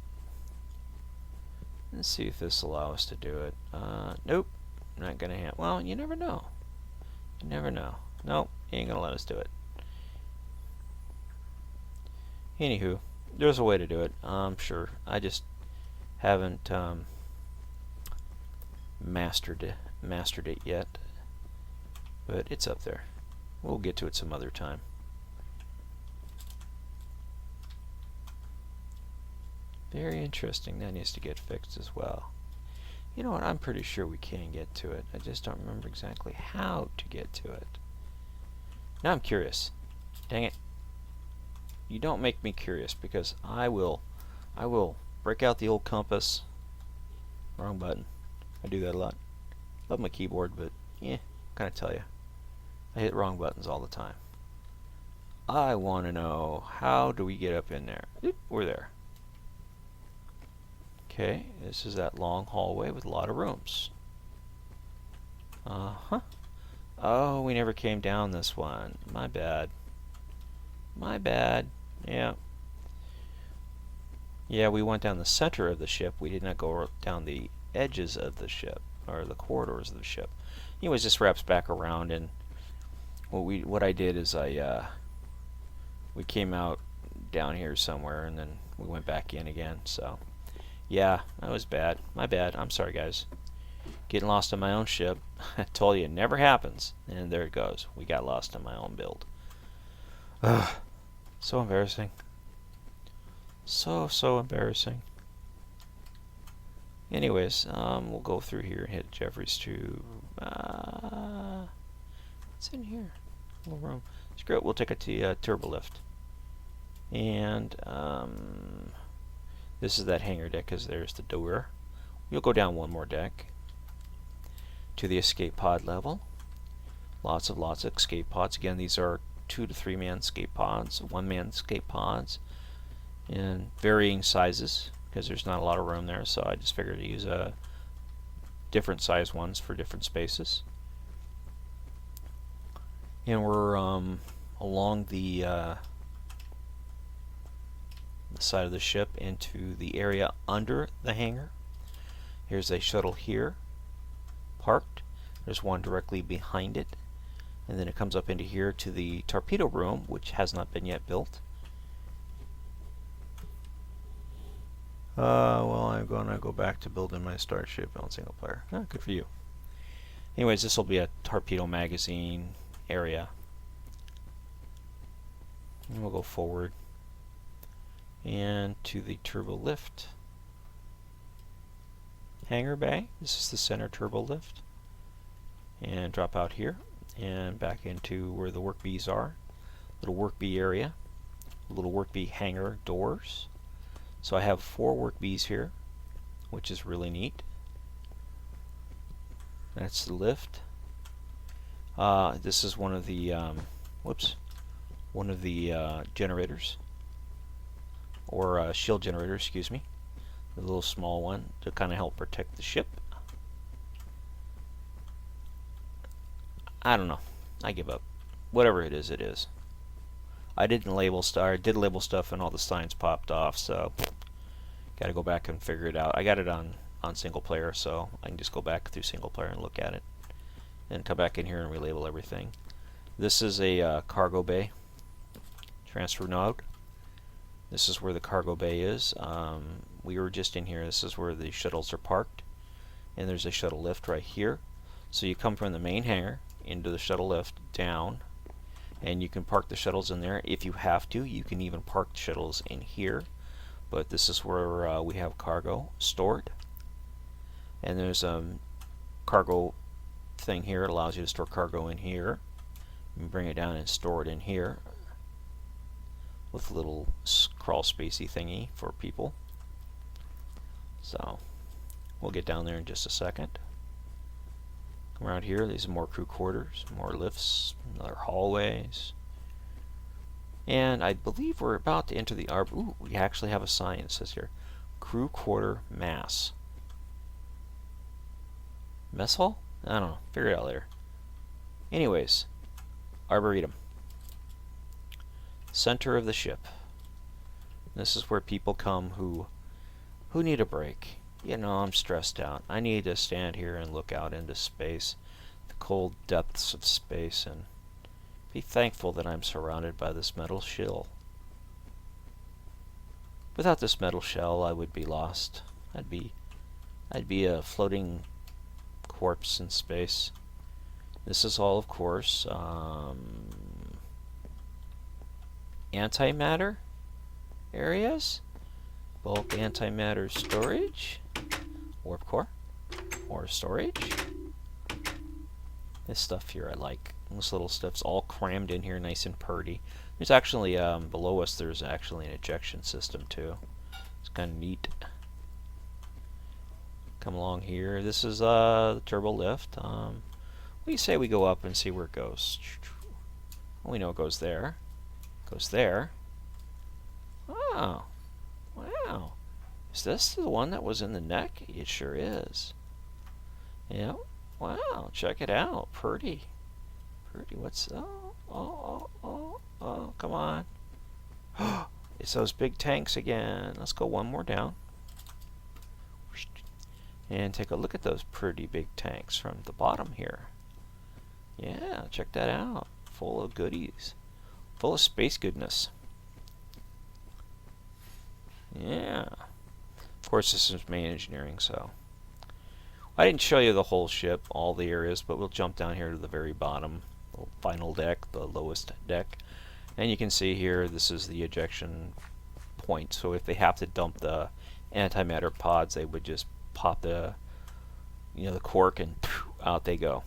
Let's see if this will allow us to do it. Nope. Not gonna have. Well, you never know. You never know. Nope. He ain't gonna let us do it. Anywho, there's a way to do it. I'm sure. I just haven't mastered it yet. But it's up there. We'll get to it some other time. Very interesting. That needs to get fixed as well. You know what? I'm pretty sure we can get to it. I just don't remember exactly how to get to it. Now I'm curious. Dang it. You don't make me curious, because I will break out the old compass. Wrong button. I do that a lot. Love my keyboard, but yeah, what can I tell you? I hit wrong buttons all the time. I want to know, how do we get up in there? Oop, we're there. Okay, this is that long hallway with a lot of rooms. Uh-huh. Oh, we never came down this one. My bad. My bad. Yeah. Yeah, we went down the center of the ship. We did not go down the edges of the ship, or the corridors of the ship. Anyways, this wraps back around, and what I did is we came out down here somewhere, and then we went back in again. So yeah, that was bad. My bad. I'm sorry, guys. Getting lost on my own ship. I told you it never happens, and there it goes. We got lost on my own build. Ugh, so embarrassing. So embarrassing. Anyways, we'll go through here and hit Jeffries to. What's in here? A little room. Screw it. We'll take a turbo lift. And this is that hangar deck, because there's the door. We'll go down one more deck to the escape pod level. Lots of escape pods. Again, these are 2 to 3 man escape pods, 1 man escape pods, in varying sizes, because there's not a lot of room there, so I just figured to use different size ones for different spaces. And we're along the side of the ship into the area under the hangar. Here's a shuttle here, parked. There's one directly behind it. And then it comes up into here to the torpedo room, which has not been yet built. Well, I'm going to go back to building my starship on single player. Good for you. Anyways, this will be a torpedo magazine area. And we'll go forward and to the turbo lift hangar bay. This is the center turbo lift. And drop out here and back into where the work bees are. Little work bee area. Little work bee hangar doors. So I have 4 work bees here, which is really neat. That's the lift. This is one of the generators, or shield generator, excuse me. The little small one to kind of help protect the ship. I don't know. I give up. Whatever it is, it is. I didn't label I did label stuff and all the signs popped off, so gotta go back and figure it out. I got it on single player, so I can just go back through single player and look at it. And come back in here and relabel everything. This is a cargo bay. Transfer node. This is where the cargo bay is. We were just in here. This is where the shuttles are parked. And there's a shuttle lift right here. So you come from the main hangar into the shuttle lift down, and you can park the shuttles in there if you have to. You can even park the shuttles in here, but this is where we have cargo stored. And there's a cargo thing here. It allows you to store cargo in here. You bring it down and store it in here with a little crawl spacey thingy for people. So we'll get down there in just a second. Come around here, these are more crew quarters, more lifts, other hallways. And I believe we're about to enter the arbor. Ooh, we actually have a sign that says here, crew quarter mass. Mess hall? I don't know, figure it out later. Anyways, Arboretum. Center of the ship. This is where people come who need a break. You know, I'm stressed out. I need to stand here and look out into space, the cold depths of space, and be thankful that I'm surrounded by this metal shell. Without this metal shell, I would be lost. I'd be a floating corpse in space. This is all, of course, antimatter areas, bulk antimatter storage, warp core, or storage. This stuff here I like. This little stuff's all crammed in here, nice and purty. There's actually, below us, there's actually an ejection system too. It's kind of neat. Come along here. This is the turbo lift. What do you say we go up and see where it goes? Well, we know it goes there. It goes there. Oh, wow. Is this the one that was in the neck? It sure is. Yeah. Wow, check it out. Pretty. Pretty. What's... Oh, come on. It's those big tanks again. Let's go one more down. And take a look at those pretty big tanks from the bottom here. Yeah, check that out. Full of goodies. Full of space goodness. Yeah. Of course, this is main engineering, so... I didn't show you the whole ship, all the areas, but we'll jump down here to the very bottom, the final deck, the lowest deck. And you can see here, this is the ejection point. So if they have to dump the antimatter pods, they would just pop the the cork and out they go.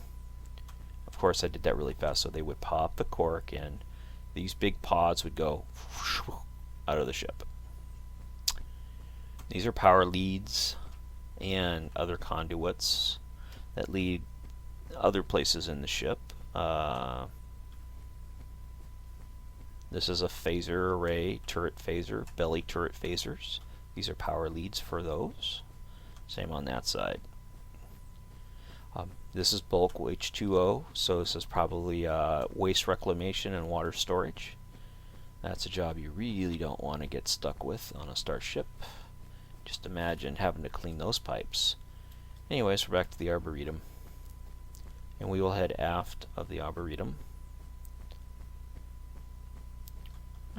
Of course, I did that really fast, so they would pop the cork and these big pods would go out of the ship. These are power leads and other conduits that lead other places in the ship. This is a phaser array, turret phaser, belly turret phasers. These are power leads for those. Same on that side. This is bulk H2O, so this is probably waste reclamation and water storage. That's a job you really don't want to get stuck with on a starship. Just imagine having to clean those pipes. Anyways, we're back to the Arboretum. And we will head aft of the Arboretum.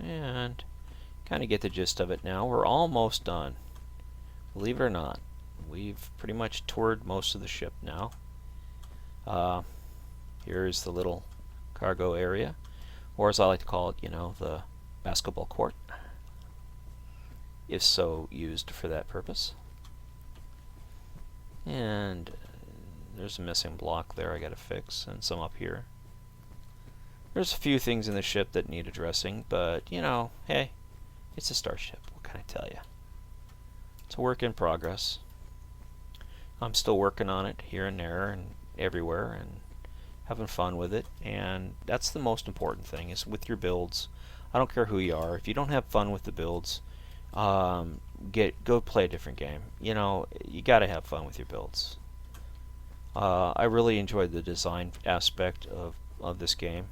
And kind of get the gist of it now. We're almost done. Believe it or not, we've pretty much toured most of the ship now. Here's the little cargo area, or as I like to call it, the basketball court, if so used for that purpose. And there's a missing block there I gotta fix, and some up here. There's a few things in the ship that need addressing, but hey, it's a starship. What can I tell you? It's a work in progress. I'm still working on it here and there and everywhere and having fun with it, and that's the most important thing is with your builds. I don't care who you are. If you don't have fun with the builds, go play a different game. You gotta have fun with your builds. I really enjoyed the design aspect of this game,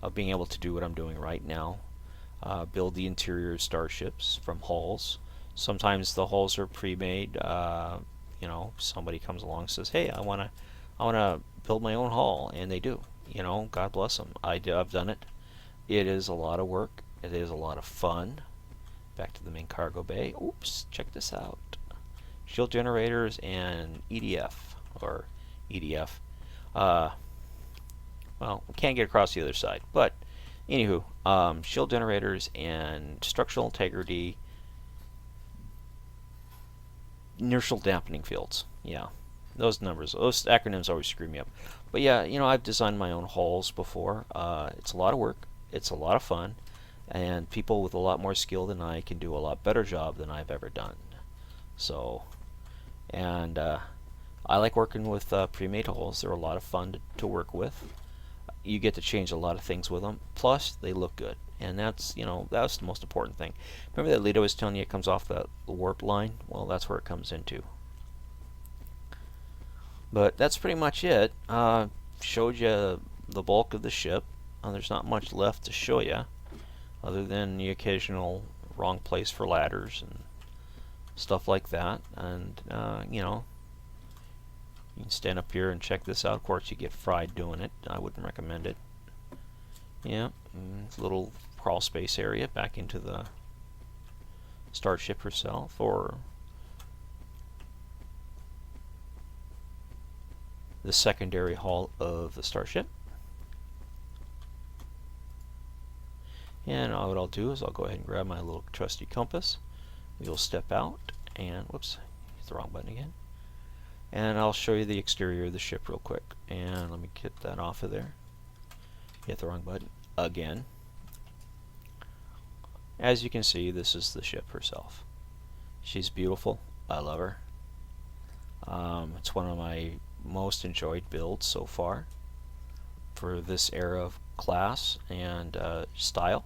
of being able to do what I'm doing right now. Build the interior of starships from hulls. Sometimes the hulls are pre-made. Somebody comes along and says, "Hey, I wanna build my own hull," and they do. God bless them. I've done it. It is a lot of work. It is a lot of fun. Back to the main cargo bay. Oops, check this out. Shield generators and EDF, or EDF. Well, we can't get across the other side, but anywho, shield generators and structural integrity, inertial dampening fields. Yeah, those acronyms always screw me up. But yeah, I've designed my own hulls before. It's a lot of work. It's a lot of fun, and people with a lot more skill than I can do a lot better job than I've ever done. So, and I like working with pre-made hulls. They're a lot of fun to work with. You get to change a lot of things with them. Plus, they look good, and that's that's the most important thing. Remember that lead I was telling you it comes off the warp line? Well, that's where it comes into. But that's pretty much it. Showed you the bulk of the ship. There's not much left to show you, other than the occasional wrong place for ladders and stuff like that. And you can stand up here and check this out. Of course, you get fried doing it. I wouldn't recommend it. Yeah, it's a little crawl space area back into the starship herself, or the secondary hull of the starship. And what I'll do is I'll go ahead and grab my little trusty compass. We'll step out and, whoops, hit the wrong button again. And I'll show you the exterior of the ship real quick. And let me get that off of there. Hit the wrong button again. As you can see, this is the ship herself. She's beautiful. I love her. It's one of my most enjoyed builds so far for this era of class and style.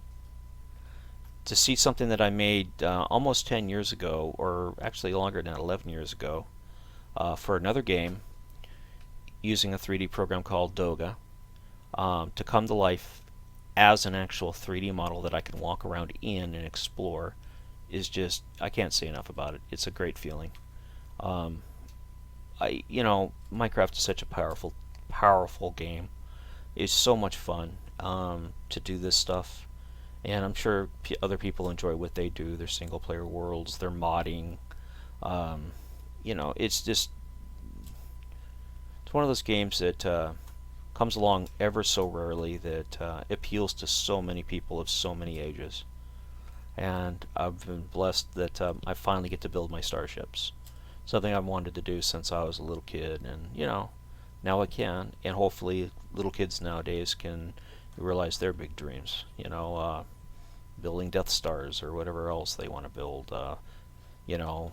To see something that I made almost 10 years ago, or actually longer than 11 years ago, for another game using a 3D program called Doga, to come to life as an actual 3D model that I can walk around in and explore is just, I can't say enough about it. It's a great feeling. Minecraft is such a powerful game. It's so much fun to do this stuff, and I'm sure other people enjoy what they do. Their single player worlds, their modding. It's just, it's one of those games that comes along ever so rarely, that appeals to so many people of so many ages. and I've been blessed that I finally get to build my starships. Something I've wanted to do since I was a little kid, and now I can, and hopefully little kids nowadays can realize their big dreams. Building Death Stars or whatever else they want to build. You know,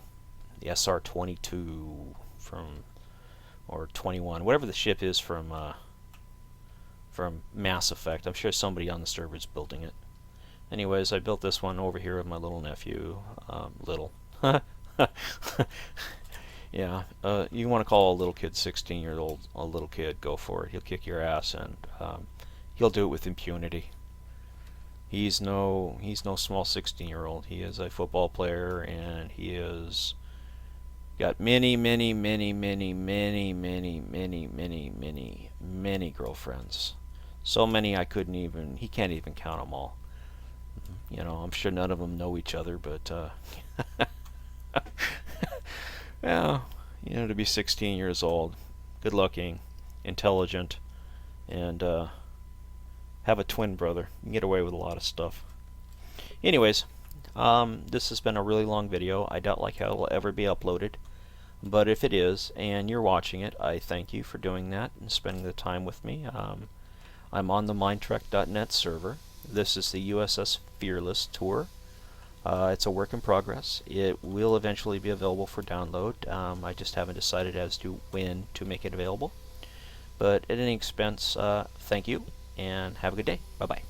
the SR-22 from, or 21, whatever the ship is from Mass Effect. I'm sure somebody on the server is building it. Anyways, I built this one over here with my little nephew. Little. Yeah, you want to call a little kid 16-year-old a little kid, go for it. He'll kick your ass, and he'll do it with impunity. He's no small 16-year-old. He is a football player, and he is got many, many, many, many, many, many, many, many, many, many girlfriends. So many I couldn't even, he can't even count them all. I'm sure none of them know each other, but well, to be 16 years old, good looking, intelligent, and have a twin brother, you can get away with a lot of stuff. Anyways, this has been a really long video. I doubt like how it will ever be uploaded, but if it is and you're watching it, I thank you for doing that and spending the time with me. I'm on the mindtrek.net server. This is the USS Fearless Tour. It's a work in progress. It will eventually be available for download. I just haven't decided as to when to make it available. But at any expense, thank you and have a good day. Bye-bye.